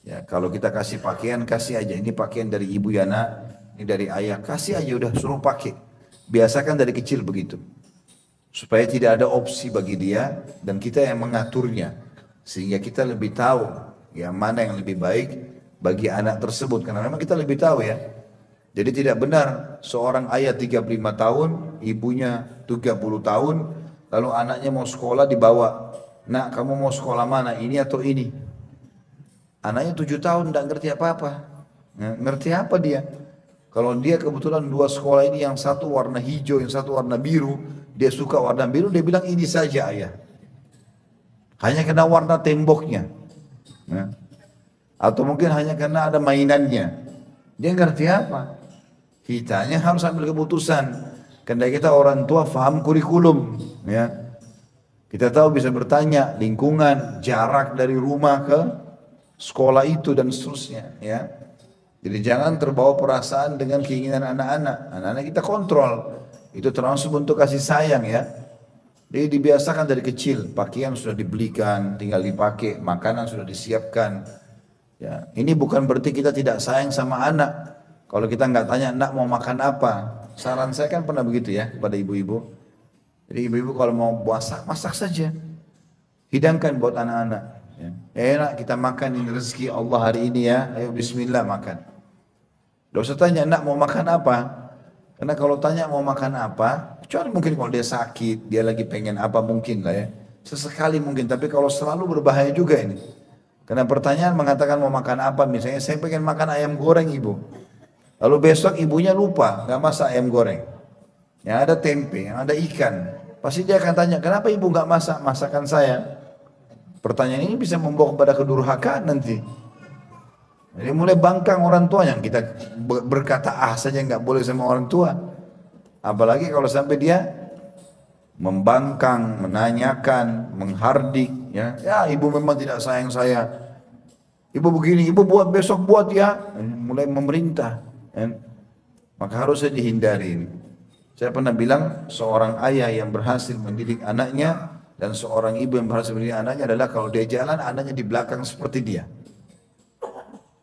Ya, kalau kita kasih pakaian, kasih aja. Ini pakaian dari ibu ya nak, ini dari ayah, kasih aja udah suruh pakai. Biasakan dari kecil begitu. Supaya tidak ada opsi bagi dia dan kita yang mengaturnya. Sehingga kita lebih tahu ya mana yang lebih baik bagi anak tersebut. Karena memang kita lebih tahu ya. Jadi tidak benar seorang ayah 35 tahun, ibunya 30 tahun, lalu anaknya mau sekolah dibawa. Nak, kamu mau sekolah mana? Ini atau ini? Anaknya 7 tahun tidak ngerti apa-apa. Ngerti apa dia? Kalau dia kebetulan dua sekolah ini, yang satu warna hijau, yang satu warna biru, dia suka warna biru, dia bilang ini saja ayah. Hanya karena warna temboknya. Atau mungkin hanya karena ada mainannya. Dia ngerti apa? Kitanya harus ambil keputusan. Karena kita orang tua faham kurikulum. Ya. Kita tahu bisa bertanya lingkungan, jarak dari rumah ke sekolah itu dan seterusnya. Ya. Jadi jangan terbawa perasaan dengan keinginan anak-anak. Anak-anak kita kontrol. Itu termasuk bentuk kasih sayang ya. Jadi dibiasakan dari kecil. Pakaian sudah dibelikan, tinggal dipakai. Makanan sudah disiapkan. Ya. Ini bukan berarti kita tidak sayang sama anak. Kalau kita nggak tanya anak mau makan apa. Saran saya kan pernah begitu ya kepada ibu-ibu. Jadi ibu-ibu kalau mau masak, masak saja. Hidangkan buat anak-anak. Ya. Enak kita makan, ini rezeki Allah hari ini ya. Ayo bismillah makan. Tidak usah tanya anak mau makan apa. Karena kalau tanya mau makan apa, kecuali mungkin kalau dia sakit, dia lagi pengen apa mungkin lah ya. Sesekali mungkin, tapi kalau selalu berbahaya juga ini. Karena pertanyaan mengatakan mau makan apa, misalnya saya pengen makan ayam goreng ibu. Lalu besok ibunya lupa, nggak masak ayam goreng. Yang ada tempe, yang ada ikan. Pasti dia akan tanya, kenapa ibu nggak masak masakan saya? Pertanyaan ini bisa membawa kepada kedurhakaan nanti. Jadi mulai bangkang orang tuanya, kita berkata saja nggak boleh sama orang tua. Apalagi kalau sampai dia membangkang, menanyakan, menghardik, ya ibu memang tidak sayang saya. Ibu begini, ibu buat besok buat ya, mulai memerintah. Maka harusnya dihindari. Saya pernah bilang seorang ayah yang berhasil mendidik anaknya dan seorang ibu yang berhasil mendidik anaknya adalah kalau dia jalan, anaknya di belakang seperti dia.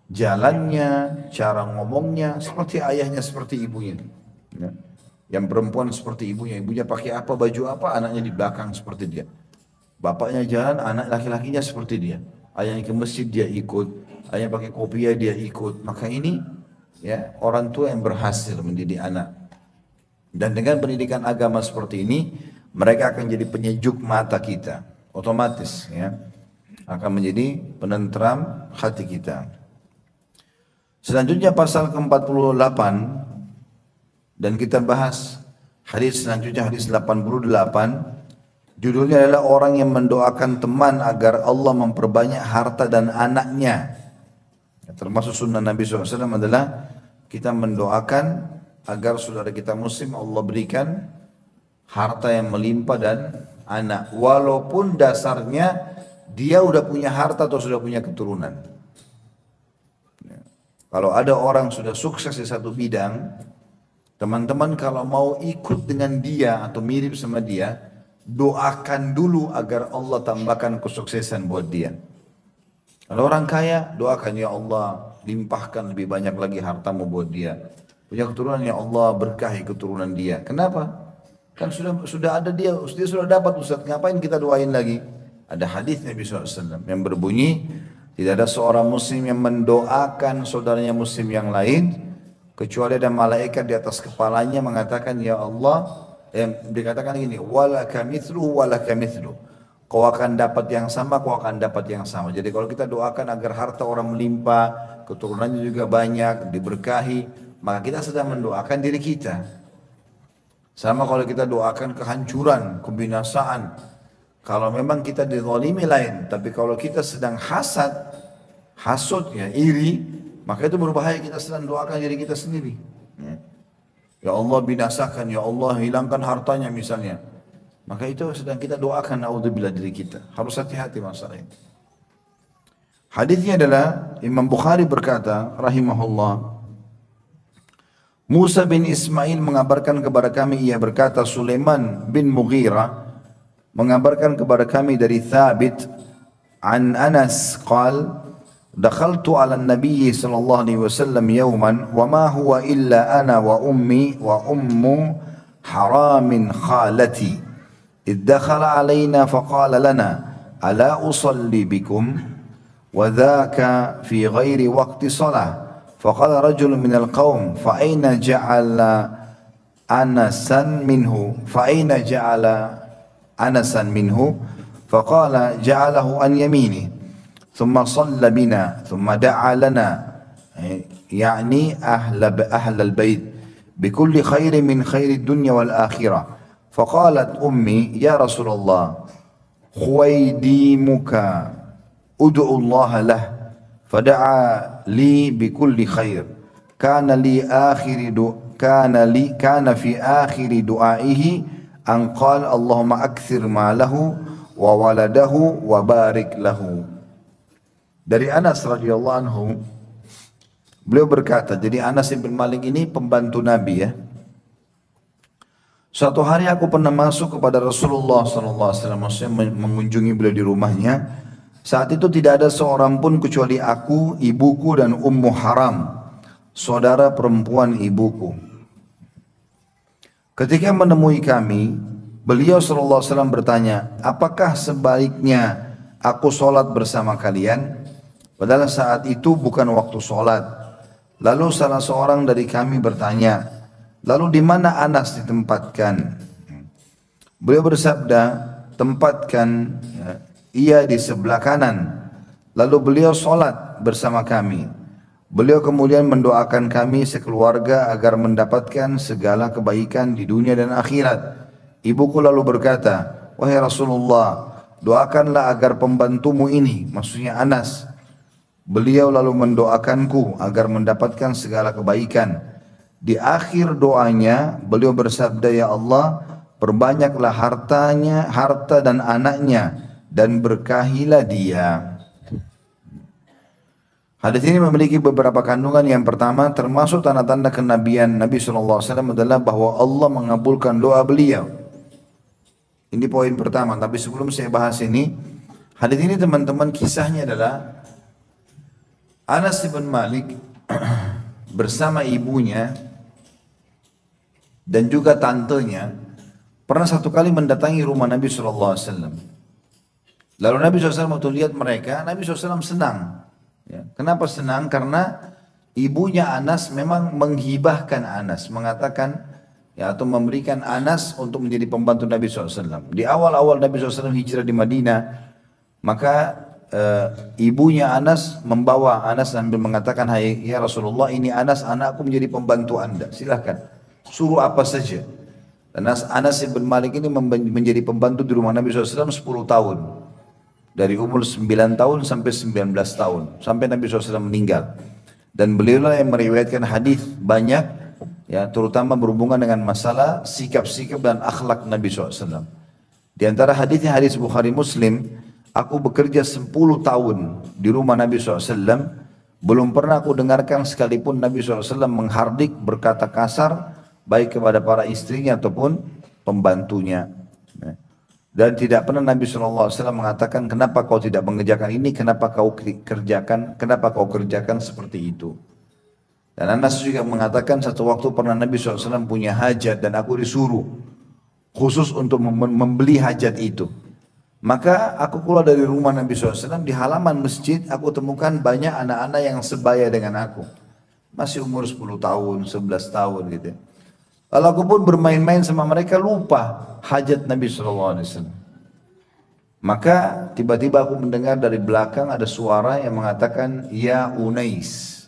Jalannya, cara ngomongnya seperti ayahnya, seperti ibunya. Yang perempuan seperti ibunya, ibunya pakai apa, baju apa, anaknya di belakang seperti dia. Bapaknya jalan, anak laki-lakinya seperti dia. Ayahnya ke masjid dia ikut, ayahnya pakai kopiah dia ikut. Maka ini ya orang tua yang berhasil mendidik anak. Dan dengan pendidikan agama seperti ini, mereka akan jadi penyejuk mata kita, otomatis ya, akan menjadi penentram hati kita. Selanjutnya pasal ke-48 dan kita bahas hadis selanjutnya, hadis 88. Judulnya adalah orang yang mendoakan teman agar Allah memperbanyak harta dan anaknya. Termasuk sunnah Nabi SAW adalah kita mendoakan agar saudara kita muslim Allah berikan harta yang melimpah dan anak. Walaupun dasarnya dia udah punya harta atau sudah punya keturunan. Kalau ada orang sudah sukses di satu bidang, teman-teman kalau mau ikut dengan dia atau mirip sama dia, doakan dulu agar Allah tambahkan kesuksesan buat dia. Kalau orang kaya, doakan ya Allah limpahkan lebih banyak lagi hartamu buat dia. Punya keturunan ya Allah berkahi keturunan dia. Kenapa? Kan sudah ada dia sudah dapat Ustaz. Ngapain kita doain lagi? Ada hadis Nabi SAW yang berbunyi, tidak ada seorang muslim yang mendoakan saudaranya muslim yang lain kecuali ada malaikat di atas kepalanya mengatakan ya Allah, yang dikatakan gini, walaka mithlu walaka mithlu. Kau akan dapat yang sama, kau akan dapat yang sama. Jadi kalau kita doakan agar harta orang melimpah, keturunannya juga banyak, diberkahi, maka kita sedang mendoakan diri kita. Sama kalau kita doakan kehancuran, kebinasaan. Kalau memang kita dizalimi lain, tapi kalau kita sedang hasud ya, iri, maka itu berbahaya, kita sedang doakan diri kita sendiri. Ya Allah binasakan, ya Allah hilangkan hartanya misalnya. Maka itu sedang kita doakan naudzubillah diri kita. Harus hati-hati masalah ini. Hadisnya adalah Imam Bukhari berkata rahimahullah, Musa bin Ismail mengabarkan kepada kami, ia berkata Sulaiman bin Mughirah mengabarkan kepada kami dari Thabit an Anas qal dakhaltu ala Nabi sallallahu alaihi wasallam yawman wa ma huwa illa ana wa ummi wa ummu حرام خالتي إذ دخل علينا فقال لنا ألا أصلي بكم وذاك في غير وقت صلاة فقال رجل من القوم فأين جعل أنسا منه فقال جعله عن يمينه ثم صلى بنا ثم دعا لنا يعني أهل البيت بكل خير من خير الدنيا والآخرة فقالت أمي يا رسول الله خويديمك ادعو الله له فدعا لي بكل خير كان في آخر دعائه أن قال اللهم أكثر ماله وولده وبارك له. Dari Anas radhiyallahu anhu, beliau berkata, jadi Anas bin Malik ini pembantu Nabi ya. Suatu hari aku pernah masuk kepada Rasulullah SAW, maksudnya mengunjungi beliau di rumahnya. Saat itu tidak ada seorang pun kecuali aku, ibuku dan Ummu Haram, saudara perempuan ibuku. Ketika menemui kami, beliau SAW bertanya, apakah sebaiknya aku sholat bersama kalian? Padahal saat itu bukan waktu sholat. Lalu salah seorang dari kami bertanya, lalu di mana Anas ditempatkan? Beliau bersabda, tempatkan ia di sebelah kanan. Lalu beliau sholat bersama kami. Beliau kemudian mendoakan kami sekeluarga agar mendapatkan segala kebaikan di dunia dan akhirat. Ibuku lalu berkata, wahai Rasulullah, doakanlah agar pembantumu ini, maksudnya Anas. Beliau lalu mendoakanku agar mendapatkan segala kebaikan. Di akhir doanya, beliau bersabda, ya Allah, perbanyaklah harta dan anaknya, dan berkahilah dia. Hadis ini memiliki beberapa kandungan. Yang pertama, termasuk tanda-tanda kenabian Nabi SAW adalah bahwa Allah mengabulkan doa beliau. Ini poin pertama. Tapi sebelum saya bahas ini, hadis ini teman-teman kisahnya adalah Anas bin Malik bersama ibunya dan juga tantenya pernah satu kali mendatangi rumah Nabi SAW. Lalu Nabi SAW waktu lihat mereka, Nabi SAW senang. Ya. Kenapa senang? Karena ibunya Anas memang menghibahkan Anas, mengatakan ya, atau memberikan Anas untuk menjadi pembantu Nabi SAW. Di awal-awal Nabi SAW hijrah di Madinah, maka ibunya Anas membawa Anas sambil mengatakan, hai ya Rasulullah, ini Anas anakku menjadi pembantu anda, silahkan suruh apa saja. Dan Anas bin Malik ini menjadi pembantu di rumah Nabi SAW 10 tahun. Dari umur 9 tahun sampai 19 tahun. Sampai Nabi SAW meninggal. Dan beliau yang meriwayatkan hadis banyak, ya, terutama berhubungan dengan masalah sikap-sikap dan akhlak Nabi SAW. Di antara hadisnya hadis Bukhari Muslim, aku bekerja 10 tahun di rumah Nabi SAW, belum pernah aku dengarkan sekalipun Nabi SAW menghardik, berkata kasar, baik kepada para istrinya ataupun pembantunya. Dan tidak pernah Nabi SAW mengatakan, kenapa kau tidak mengerjakan ini, kenapa kau kerjakan seperti itu. Dan Anas juga mengatakan, satu waktu pernah Nabi SAW punya hajat dan aku disuruh khusus untuk membeli hajat itu. Maka aku keluar dari rumah Nabi SAW, di halaman masjid aku temukan banyak anak-anak yang sebaya dengan aku. Masih umur 10 tahun, 11 tahun gitu. Lalu aku pun bermain-main sama mereka, lupa hajat Nabi SAW. Maka tiba-tiba aku mendengar dari belakang ada suara yang mengatakan, ya Unais.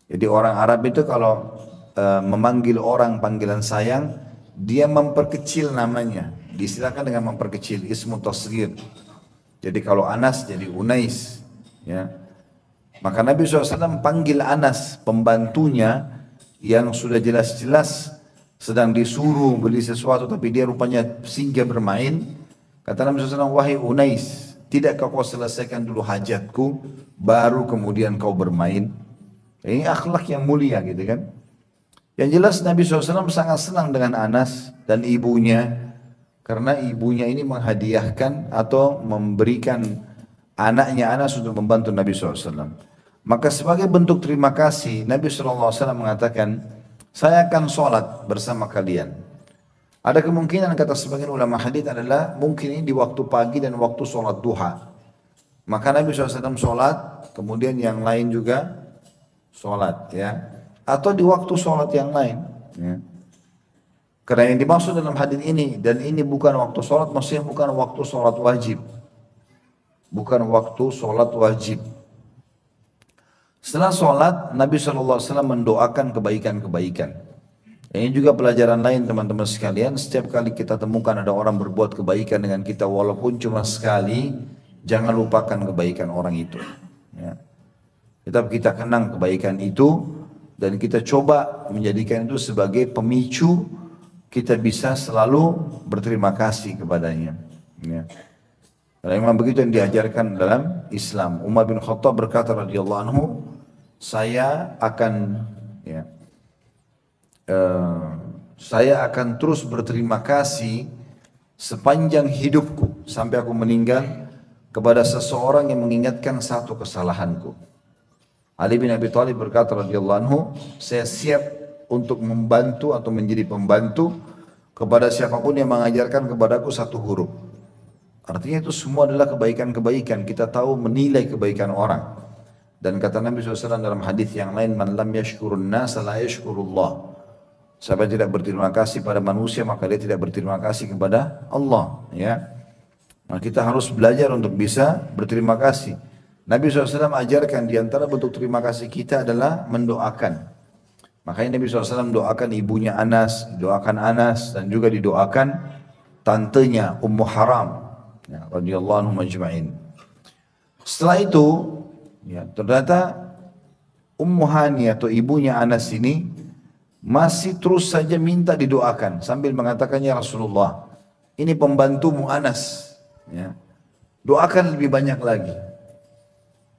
Jadi orang Arab itu kalau memanggil orang panggilan sayang, dia memperkecil namanya. Disilakan dengan memperkecil, ismu tasghir. Jadi kalau Anas jadi Unais, ya. Maka Nabi SAW panggil Anas, pembantunya yang sudah jelas-jelas sedang disuruh beli sesuatu, tapi dia rupanya singgah bermain. Kata Nabi SAW, wahai Unais, tidakkah kau selesaikan dulu hajatku, baru kemudian kau bermain? Ini akhlak yang mulia gitu kan. Yang jelas Nabi SAW sangat senang dengan Anas dan ibunya, karena ibunya ini menghadiahkan atau memberikan anaknya Anas untuk membantu Nabi SAW. Maka sebagai bentuk terima kasih, Nabi SAW mengatakan, saya akan sholat bersama kalian. Ada kemungkinan kata sebagian ulama hadis adalah mungkin ini di waktu pagi dan waktu sholat duha. Maka Nabi SAW sholat, kemudian yang lain juga sholat, ya. Atau di waktu sholat yang lain, ya. Karena yang dimaksud dalam hadis ini, dan ini bukan waktu sholat, maksudnya bukan waktu sholat wajib. Bukan waktu sholat wajib. Setelah sholat, Nabi SAW mendoakan kebaikan-kebaikan. Ini juga pelajaran lain teman-teman sekalian. Setiap kali kita temukan ada orang berbuat kebaikan dengan kita, walaupun cuma sekali, jangan lupakan kebaikan orang itu. Ya. Kita kenang kebaikan itu, dan kita coba menjadikan itu sebagai pemicu kita bisa selalu berterima kasih kepadanya. Ya. Karena memang begitu yang diajarkan dalam Islam. Umar bin Khattab berkata radhiyallahu anhu, saya akan terus berterima kasih sepanjang hidupku sampai aku meninggal kepada seseorang yang mengingatkan satu kesalahanku. Ali bin Abi Thalib berkata radhiyallahu anhu, saya siap untuk membantu atau menjadi pembantu kepada siapapun yang mengajarkan kepadaku satu huruf. Artinya itu semua adalah kebaikan-kebaikan. Kita tahu menilai kebaikan orang. Dan kata Nabi SAW dalam hadis yang lain, man lam yashkurun nas la yashkurullah. Siapa yang tidak berterima kasih pada manusia, maka dia tidak berterima kasih kepada Allah. Ya. Nah, kita harus belajar untuk bisa berterima kasih. Nabi SAW ajarkan di antara bentuk terima kasih kita adalah mendoakan. Makanya Nabi SAW doakan ibunya Anas, doakan Anas, dan juga didoakan tantenya Ummu Haram, ya, radhiyallahu anhum ajma'in. Setelah itu, ya, ternyata Ummu Hani atau ibunya Anas ini masih terus saja minta didoakan sambil mengatakannya, Rasulullah, ini pembantumu Anas, ya, doakan lebih banyak lagi.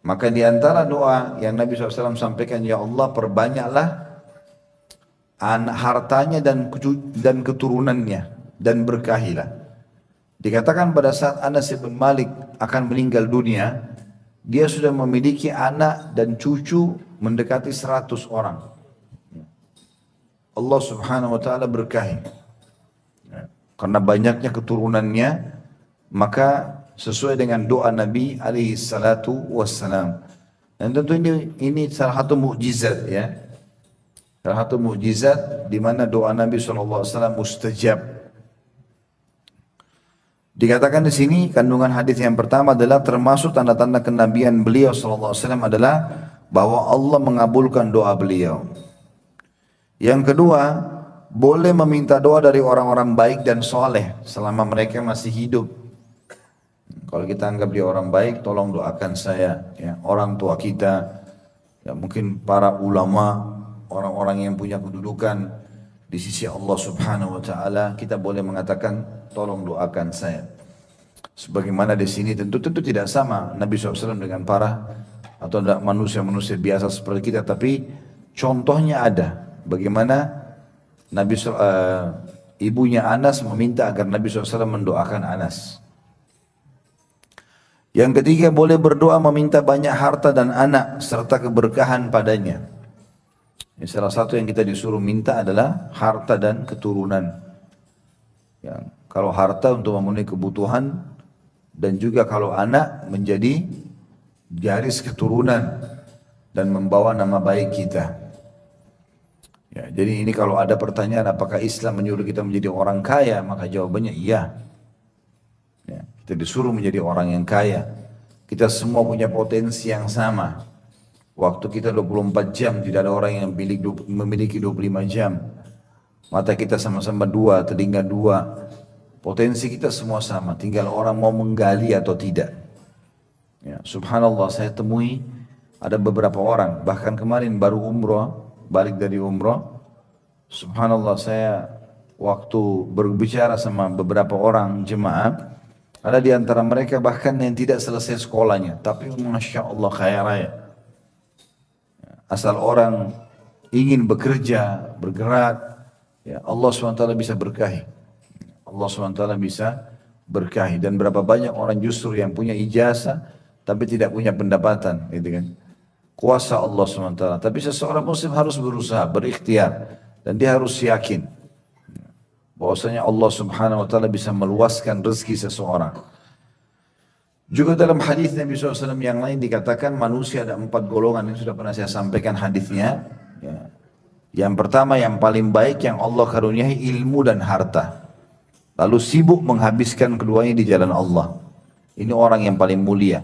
Maka di antara doa yang Nabi SAW sampaikan, ya Allah perbanyaklah hartanya dan keturunannya dan berkahilah. Dikatakan pada saat Anas bin Malik akan meninggal dunia, dia sudah memiliki anak dan cucu mendekati 100 orang. Allah Subhanahu wa taala berkahi. Karena banyaknya keturunannya, maka sesuai dengan doa Nabi alaihi salatu wassalam. Dan tentu ini salah satu mukjizat, ya. Salah satu mukjizat di mana doa Nabi SAW mustajab. Dikatakan di sini kandungan hadis yang pertama adalah termasuk tanda-tanda kenabian beliau SAW adalah bahwa Allah mengabulkan doa beliau. Yang kedua, boleh meminta doa dari orang-orang baik dan soleh selama mereka masih hidup. Kalau kita anggap dia orang baik, tolong doakan saya, ya, orang tua kita, ya, mungkin para ulama, orang-orang yang punya kedudukan di sisi Allah Subhanahu wa taala, kita boleh mengatakan tolong doakan saya. Sebagaimana di sini tentu tidak sama Nabi SAW dengan para atau manusia-manusia biasa seperti kita, tapi contohnya ada. Bagaimana ibunya Anas meminta agar Nabi SAW mendoakan Anas. Yang ketiga, boleh berdoa meminta banyak harta dan anak serta keberkahan padanya. Salah satu yang kita disuruh minta adalah harta dan keturunan. Ya, kalau harta untuk memenuhi kebutuhan, dan juga kalau anak menjadi garis keturunan dan membawa nama baik kita. Ya, jadi ini kalau ada pertanyaan apakah Islam menyuruh kita menjadi orang kaya, maka jawabannya iya. Ya, kita disuruh menjadi orang yang kaya. Kita semua punya potensi yang sama. Waktu kita 24 jam, tidak ada orang yang memiliki 25 jam. Mata kita sama-sama dua, telinga dua. Potensi kita semua sama, tinggal orang mau menggali atau tidak. Ya, subhanallah, saya temui ada beberapa orang, bahkan kemarin baru umroh, balik dari umroh. Subhanallah, saya waktu berbicara sama beberapa orang jemaah, ada di antara mereka bahkan yang tidak selesai sekolahnya, tapi Masya Allah kaya raya. Asal orang ingin bekerja, bergerak, ya Allah SWT bisa berkahi. Allah SWT bisa berkahi. Dan berapa banyak orang justru yang punya ijazah tapi tidak punya pendapatan, gitu kan. Kuasa Allah SWT. Tapi seseorang muslim harus berusaha, berikhtiar, dan dia harus yakin bahwasanya Allah Subhanahu wa taala bisa meluaskan rezeki seseorang. Juga dalam hadis Nabi SAW yang lain dikatakan manusia ada 4 golongan, yang sudah pernah saya sampaikan hadisnya. Ya. Yang pertama, yang paling baik yang Allah karuniai ilmu dan harta, lalu sibuk menghabiskan keduanya di jalan Allah. Ini orang yang paling mulia.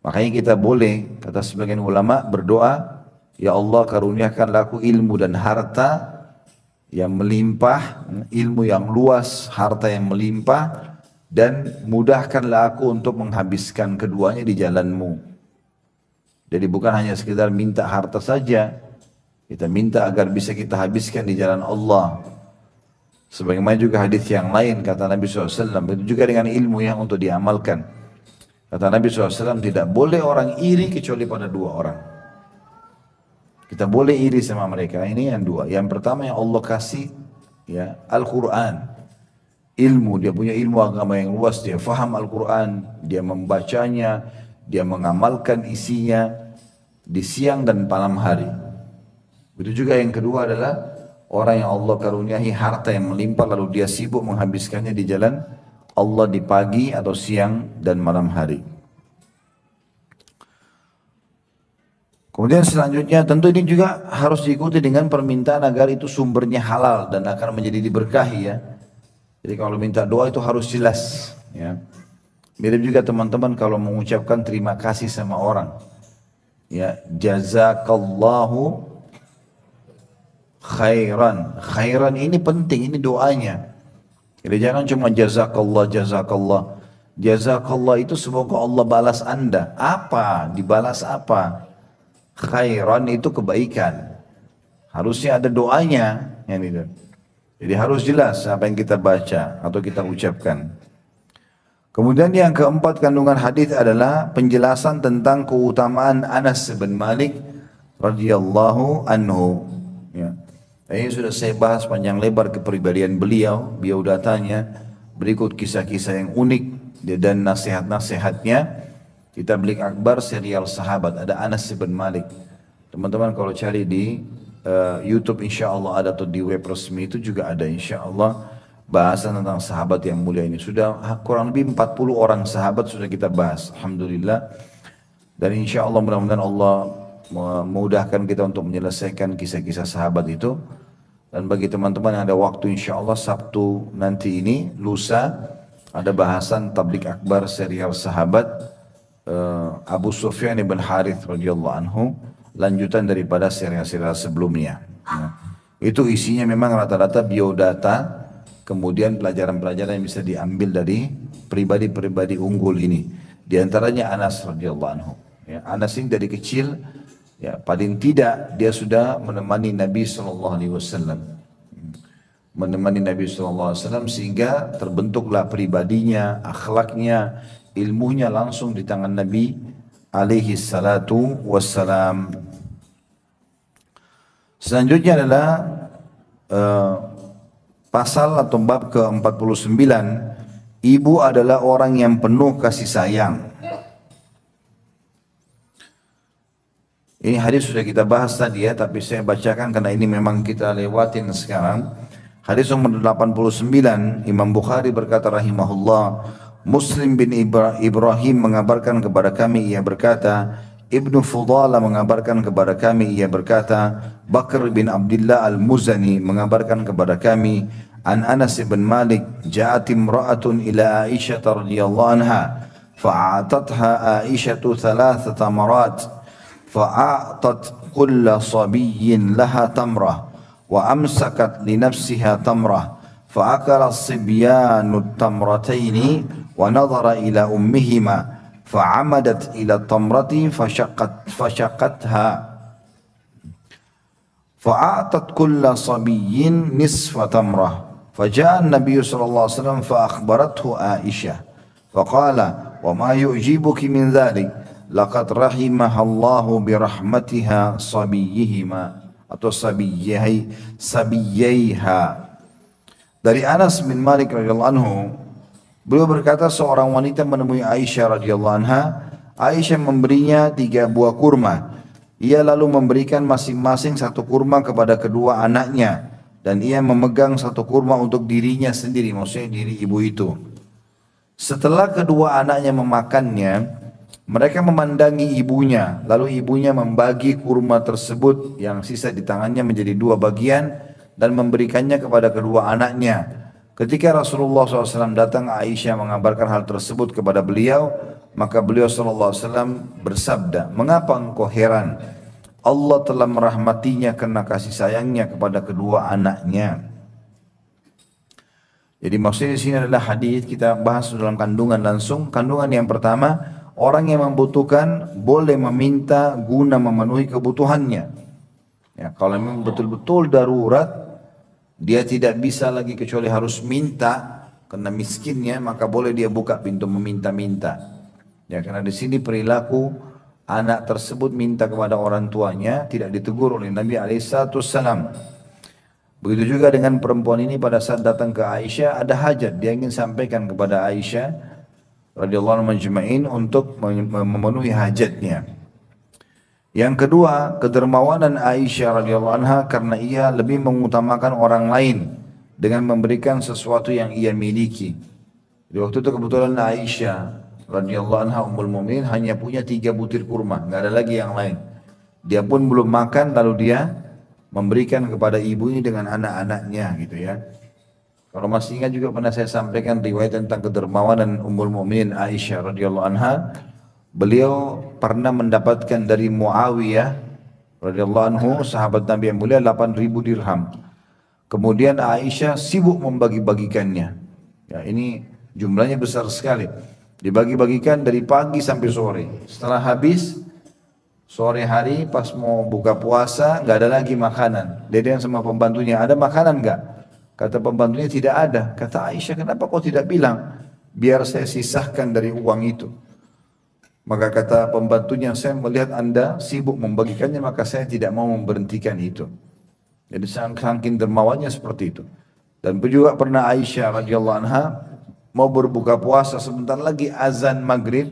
Makanya kita boleh, kata sebagian ulama, berdoa, ya Allah karuniakanlah aku ilmu dan harta yang melimpah, ilmu yang luas, harta yang melimpah, dan mudahkanlah aku untuk menghabiskan keduanya di jalan-Mu. Jadi bukan hanya sekedar minta harta saja, kita minta agar bisa kita habiskan di jalan Allah. Sebagaimana juga hadis yang lain, kata Nabi SAW, itu juga dengan ilmu yang untuk diamalkan. Kata Nabi SAW, tidak boleh orang iri kecuali pada 2 orang. Kita boleh iri sama mereka, ini yang 2. Yang pertama yang Allah kasih, ya, Al-Quran. Ilmu, dia punya ilmu agama yang luas, dia faham Al-Quran, dia membacanya, dia mengamalkan isinya di siang dan malam hari. Begitu juga yang kedua adalah orang yang Allah karuniai harta yang melimpah lalu dia sibuk menghabiskannya di jalan Allah di pagi atau siang dan malam hari. Kemudian selanjutnya tentu ini juga harus diikuti dengan permintaan agar itu sumbernya halal dan akan menjadi diberkahi, ya. Jadi kalau minta doa itu harus jelas, ya. Mirip juga teman-teman kalau mengucapkan terima kasih sama orang, ya, jazakallahu khairan. Khairan ini penting, ini doanya. Jadi jangan cuma jazakallah, jazakallah. Jazakallah itu semoga Allah balas Anda. Apa? Dibalas apa? Khairan itu kebaikan. Harusnya ada doanya, yang itu. Jadi harus jelas apa yang kita baca atau kita ucapkan. Kemudian yang keempat kandungan hadis adalah penjelasan tentang keutamaan Anas bin Malik radhiyallahu anhu. Ya. Ini sudah saya bahas panjang lebar kepribadian beliau, biodatanya, berikut kisah-kisah yang unik dan nasihat-nasihatnya. Kita Tabligh Akbar serial sahabat, ada Anas bin Malik. Teman-teman kalau cari di YouTube insya Allah ada, atau di web resmi itu juga ada insya Allah bahasan tentang sahabat yang mulia ini. Sudah kurang lebih 40 orang sahabat sudah kita bahas, alhamdulillah. Dan insya Allah mudah-mudahan Allah memudahkan kita untuk menyelesaikan kisah-kisah sahabat itu. Dan bagi teman-teman yang ada waktu insya Allah Sabtu nanti ini, lusa, ada bahasan Tabligh Akbar serial sahabat Abu Sufyan ibn Harith radhiyallahu anhu, lanjutan daripada serial-serial sebelumnya. Nah, itu isinya memang rata-rata biodata, kemudian pelajaran-pelajaran yang bisa diambil dari pribadi-pribadi unggul ini. Di antaranya Anas radhiyallahu anhu. Ya, Anas ini dari kecil, ya, paling tidak dia sudah menemani Nabi SAW. Menemani Nabi SAW sehingga terbentuklah pribadinya, akhlaknya, ilmunya langsung di tangan Nabi alaihi salatu wassalam. Selanjutnya adalah pasal atau bab ke-49, ibu adalah orang yang penuh kasih sayang. Ini hadis sudah kita bahas tadi, ya, tapi saya bacakan karena ini memang kita lewatin sekarang. Hadis nomor 89, Imam Bukhari berkata rahimahullah, Muslim bin Ibrahim mengabarkan kepada kami, ia berkata, Ibnu Fudala mengabarkan kepada kami, ia berkata, Bakr bin Abdullah al-Muzani mengabarkan kepada kami, an Anas bin Malik, ja'at imra'atun ila Aisyah radhiyallahu anha, fa'atatha Aisyah 3 tamarat, fa'atat kulla sabiyyin laha tamrah, wa amsakat li nafsiha tamrah, fa'akala as-sibyanu at-tamrataini, wa nadhara ila ummihima, فعمدت إلى التمرة فشقتها فأعطت كل صبي نصف تمرة فجاء النبي صلى الله عليه وسلم فأخبرته عائشة فقال وما يعجبك من ذلك لقد رحمها الله برحمتها صبيهما atau sabiyaiha. Dari Anas bin Malik radhiyallahu anhu, beliau berkata seorang wanita menemui Aisyah radhiyallahu anha. Aisyah memberinya 3 buah kurma. Ia lalu memberikan masing-masing 1 kurma kepada kedua anaknya. dan ia memegang satu kurma untuk dirinya sendiri, maksudnya diri ibu itu. Setelah kedua anaknya memakannya, mereka memandangi ibunya, lalu ibunya membagi kurma tersebut yang sisa di tangannya menjadi dua bagian dan memberikannya kepada kedua anaknya. Ketika Rasulullah SAW datang, Aisyah mengabarkan hal tersebut kepada beliau, maka beliau SAW bersabda, "Mengapa engkau heran? Allah telah merahmatinya karena kasih sayangnya kepada kedua anaknya." Jadi maksudnya di sini adalah hadis, kita bahas dalam kandungan langsung. Kandungan yang pertama, orang yang membutuhkan boleh meminta guna memenuhi kebutuhannya. Ya, kalau memang betul-betul darurat, dia tidak bisa lagi kecuali harus minta karena miskinnya, maka boleh dia buka pintu meminta-minta. Ya, karena di sini perilaku anak tersebut minta kepada orang tuanya tidak ditegur oleh Nabi SAW. Begitu juga dengan perempuan ini pada saat datang ke Aisyah, ada hajat, dia ingin sampaikan kepada Aisyah radhiyallahu anha majma'in untuk memenuhi hajatnya. Yang kedua, kedermawanan Aisyah radhiyallahu anha karena ia lebih mengutamakan orang lain dengan memberikan sesuatu yang ia miliki. Di waktu itu kebetulan Aisyah radhiyallahu anha ummul mukminin hanya punya 3 butir kurma, nggak ada lagi yang lain. Dia pun belum makan, lalu dia memberikan kepada ibunya dengan anak-anaknya gitu ya. Kalau masih ingat juga pernah saya sampaikan riwayat tentang kedermawanan ummul mukminin Aisyah radhiyallahu anha. Beliau pernah mendapatkan dari Muawiyah radhiyallahu anhu, sahabat Nabi yang mulia, 8.000 dirham. Kemudian Aisyah sibuk membagi-bagikannya. Ya, ini jumlahnya besar sekali. Dibagi-bagikan dari pagi sampai sore. Setelah habis sore hari pas mau buka puasa nggak ada lagi makanan. Dia dengan sama pembantunya, "Ada makanan nggak?" Kata pembantunya, "Tidak ada." Kata Aisyah, "Kenapa kau tidak bilang? Biar saya sisahkan dari uang itu." Maka kata pembantunya, "Saya melihat Anda sibuk membagikannya, maka saya tidak mau memberhentikan itu." Jadi saking dermawannya seperti itu. Dan juga pernah Aisyah radhiyallahu anha mau berbuka puasa, sebentar lagi azan maghrib,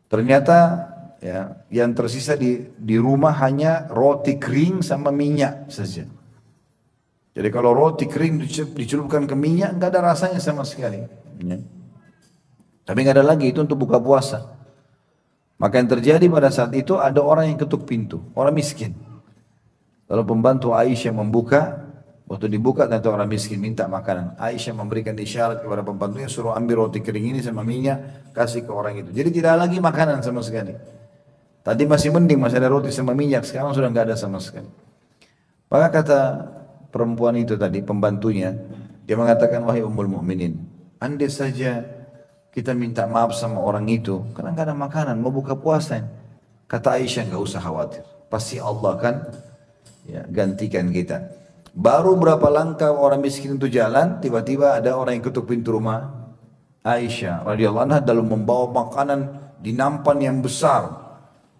ternyata ya, yang tersisa di rumah hanya roti kering sama minyak saja. Jadi kalau roti kering dicelupkan ke minyak, nggak ada rasanya sama sekali. Ya. Tapi nggak ada lagi, itu untuk buka puasa. Maka yang terjadi pada saat itu ada orang yang ketuk pintu, orang miskin. Lalu pembantu Aisyah membuka, waktu dibuka ternyata orang miskin minta makanan. Aisyah memberikan isyarat kepada pembantunya, suruh ambil roti kering ini sama minyak, kasih ke orang itu. Jadi tidak lagi makanan sama sekali. Tadi masih mending, masih ada roti sama minyak, sekarang sudah nggak ada sama sekali. Maka kata perempuan itu tadi, pembantunya, dia mengatakan, "Wahai ummul mukminin, andai saja kita minta maaf sama orang itu, karena nggak ada makanan, mau buka puasa." Kata Aisyah, "Nggak usah khawatir, pasti Allah kan ya, gantikan kita." Baru berapa langkah orang miskin itu jalan, tiba-tiba ada orang yang ketuk pintu rumah Aisyah radhiyallahu anha dalam membawa makanan di nampan yang besar,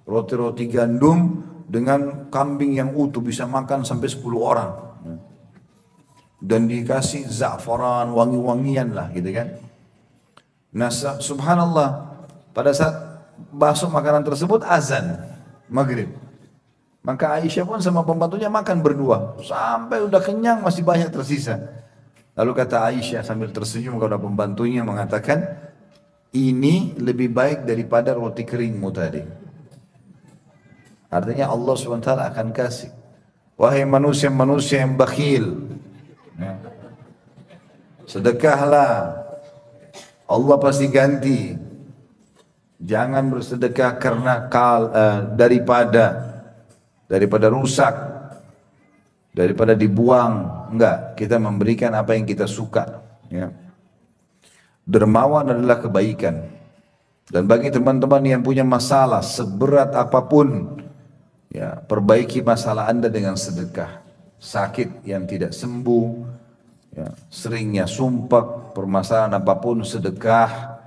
roti-roti gandum dengan kambing yang utuh, bisa makan sampai 10 orang. Dan dikasih za'faran, wangi-wangian lah gitu kan. Nah subhanallah, pada saat masuk makanan tersebut azan maghrib. Maka Aisyah pun sama pembantunya makan berdua. Sampai udah kenyang, masih banyak tersisa. Lalu kata Aisyah sambil tersenyum kepada pembantunya mengatakan, "Ini lebih baik daripada roti keringmu tadi." Artinya Allah SWT akan kasih. Wahai manusia-manusia yang bakhil, sedekahlah, Allah pasti ganti. Jangan bersedekah karena daripada rusak, daripada dibuang. Enggak, kita memberikan apa yang kita suka. Ya. Dermawan adalah kebaikan. Dan bagi teman-teman yang punya masalah seberat apapun, ya, perbaiki masalah Anda dengan sedekah. Sakit yang tidak sembuh, ya, seringnya sumpah, permasalahan apapun sedekah.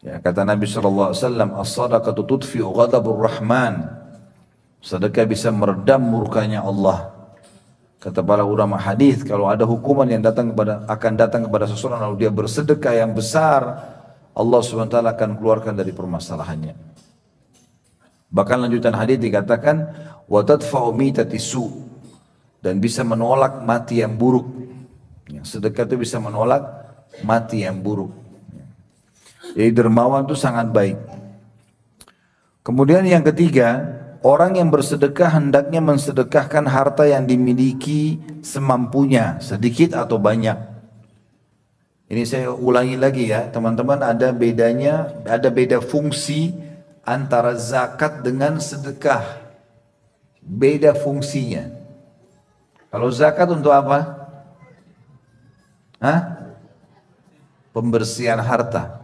Ya, kata Nabi SAW, "As-sadaqatu tudfi'u ghadabur rahman." Sedekah bisa meredam murkanya Allah. Kata para ulama hadis, kalau ada hukuman yang akan datang kepada seseorang lalu dia bersedekah yang besar, Allah SWT akan keluarkan dari permasalahannya. Bahkan lanjutan hadis dikatakan, "Wa tadfa'u mitati su." dan bisa menolak mati yang buruk. Ya, sedekah itu bisa menolak mati yang buruk. Jadi dermawan itu sangat baik. Kemudian yang ketiga, orang yang bersedekah hendaknya mensedekahkan harta yang dimiliki semampunya, sedikit atau banyak. Ini saya ulangi lagi ya, teman-teman, ada bedanya, ada beda fungsi antara zakat dengan sedekah. Beda fungsinya. Kalau zakat untuk apa? Hah? Pembersihan harta.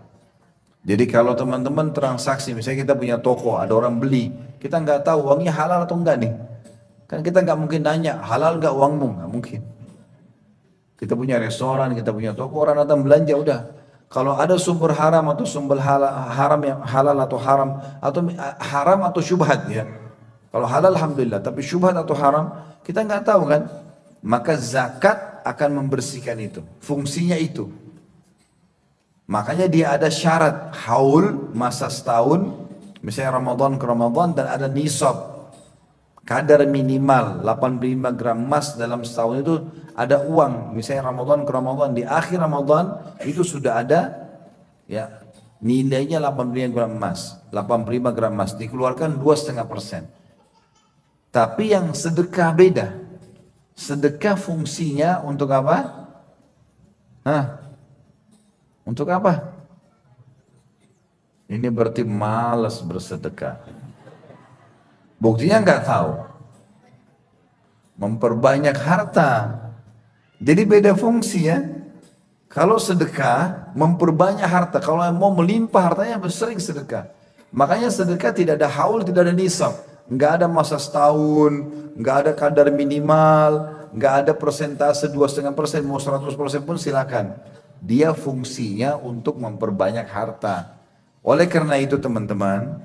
Jadi kalau teman-teman transaksi, misalnya kita punya toko, ada orang beli, kita nggak tahu uangnya halal atau enggak nih. Kan kita nggak mungkin nanya, halal nggak uangmu? Nggak mungkin. Kita punya restoran, kita punya toko, orang datang belanja, udah. Kalau ada sumber haram atau sumber haram yang halal atau haram atau syubhat ya. Kalau halal alhamdulillah, tapi syubhat atau haram kita nggak tahu kan. Maka zakat akan membersihkan itu. Fungsinya itu. Makanya dia ada syarat haul masa setahun, misalnya Ramadan ke Ramadan, dan ada nisab. Kadar minimal 85 gram emas dalam setahun itu ada uang. Misalnya Ramadan ke Ramadan, di akhir Ramadan itu sudah ada ya nilainya 85 gram emas. 85 gram emas dikeluarkan 2,5%. Tapi yang sedekah beda. Sedekah fungsinya untuk apa? Untuk apa? Ini berarti malas bersedekah. Buktinya nggak tahu. Memperbanyak harta. Jadi beda fungsi ya. Kalau sedekah memperbanyak harta. Kalau mau melimpah hartanya sering sedekah. Makanya sedekah tidak ada haul, tidak ada nisab. Nggak ada masa setahun, nggak ada kadar minimal, nggak ada persentase 2,5%, mau 100% pun silakan. Dia fungsinya untuk memperbanyak harta. Oleh karena itu teman-teman,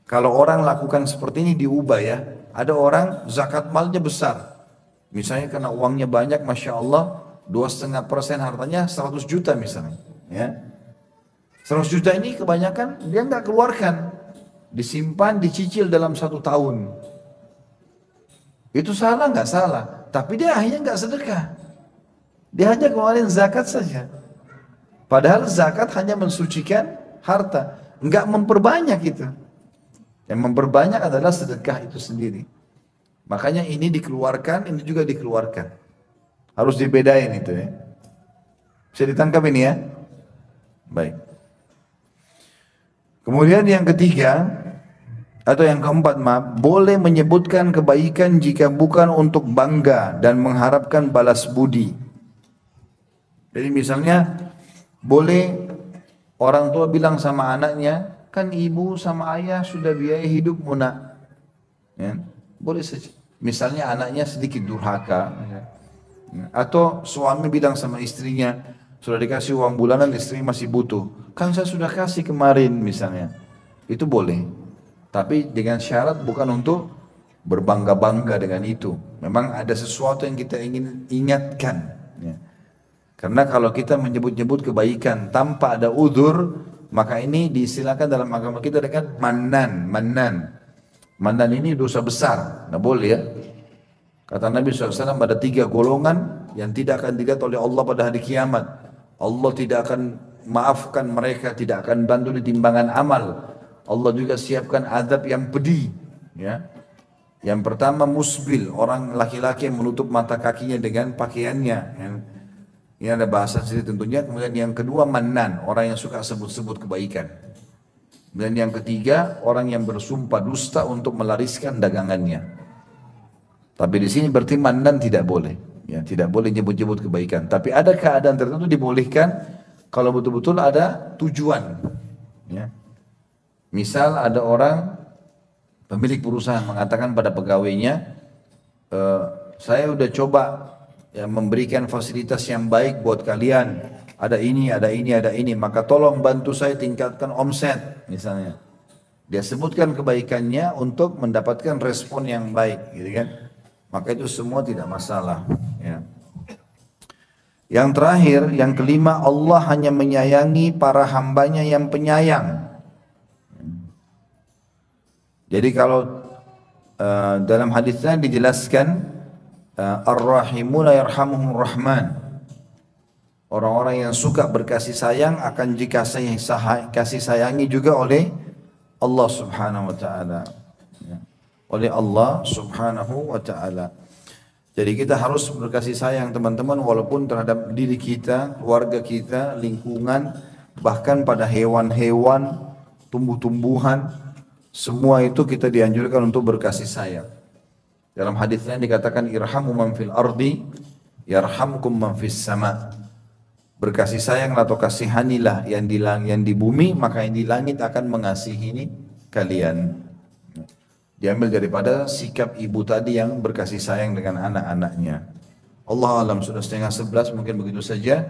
kalau orang lakukan seperti ini diubah ya. Ada orang zakat malnya besar. Misalnya karena uangnya banyak, Masya Allah, 2,5% hartanya 100 juta misalnya. Ya. 100 juta ini kebanyakan dia nggak keluarkan. Disimpan, dicicil dalam 1 tahun. Itu salah nggak salah. Tapi dia akhirnya nggak sedekah. Dia hanya keluarin zakat saja. Padahal zakat hanya mensucikan harta, enggak memperbanyak itu. Yang memperbanyak adalah sedekah itu sendiri. Makanya ini dikeluarkan, ini juga dikeluarkan. Harus dibedain itu ya. Bisa ditangkap ini ya? Baik. Kemudian yang ketiga, atau yang keempat maaf, boleh menyebutkan kebaikan jika bukan untuk bangga dan mengharapkan balas budi. Jadi misalnya, boleh orang tua bilang sama anaknya, kan ibu sama ayah sudah biaya hidupmu nak. Ya, boleh saja. Misalnya anaknya sedikit durhaka. Ya. Atau suami bilang sama istrinya, sudah dikasih uang bulanan, istri masih butuh. Kan saya sudah kasih kemarin misalnya. Itu boleh. Tapi dengan syarat bukan untuk berbangga-bangga dengan itu. Memang ada sesuatu yang kita ingin ingatkan. Ya. Karena kalau kita menyebut-nyebut kebaikan tanpa ada udzur, maka ini diistilahkan dalam agama kita dengan mannan. Mannan ini dosa besar, nggak boleh ya. Kata Nabi SAW ada 3 golongan yang tidak akan dilihat oleh Allah pada hari kiamat. Allah tidak akan maafkan mereka, tidak akan bantu di timbangan amal. Allah juga siapkan azab yang pedih. Ya. Yang pertama musbil, orang laki-laki yang menutup mata kakinya dengan pakaiannya. Ini ada bahasa sendiri tentunya. Kemudian yang kedua mannan, orang yang suka sebut-sebut kebaikan. Dan yang ketiga orang yang bersumpah dusta untuk melariskan dagangannya. Tapi di sini berarti mannan tidak boleh. Ya, tidak boleh nyebut-nyebut kebaikan. Tapi ada keadaan tertentu dibolehkan kalau betul-betul ada tujuan. Ya. Misal ada orang pemilik perusahaan mengatakan pada pegawainya, saya udah coba ya, memberikan fasilitas yang baik buat kalian. Ada ini, maka tolong bantu saya tingkatkan omset misalnya. Dia sebutkan kebaikannya untuk mendapatkan respon yang baik, gitu kan? Maka itu semua tidak masalah. Ya. Yang terakhir, yang kelima, Allah hanya menyayangi para hambanya yang penyayang. Jadi kalau dalam hadisnya dijelaskan Ar-rahimuna yarhamuhumur rahman. Orang-orang yang suka berkasih sayang akan kasih sayangi juga oleh Allah Subhanahu wa taala. Ya. Oleh Allah Subhanahu wa taala. Jadi kita harus berkasih sayang teman-teman, walaupun terhadap diri kita, keluarga kita, lingkungan, bahkan pada hewan-hewan, tumbuh-tumbuhan, semua itu kita dianjurkan untuk berkasih sayang. Dalam hadisnya dikatakan irhamu man fil ardi yarhamkum man fis sama. Berkasih sayang atau kasihanilah yang di bumi, maka yang di langit akan mengasihi kalian. Diambil daripada sikap ibu tadi yang berkasih sayang dengan anak-anaknya. Allah alam, sudah 10:30, mungkin begitu saja.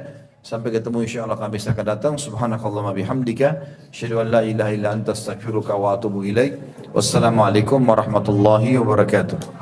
Sampai ketemu insyaAllah Kamis akan datang. Subhanakallahumma bihamdika asyhadu an la ilaha illa anta astaghfiruka wa atubu ilaik. Wassalamualaikum warahmatullahi wabarakatuh.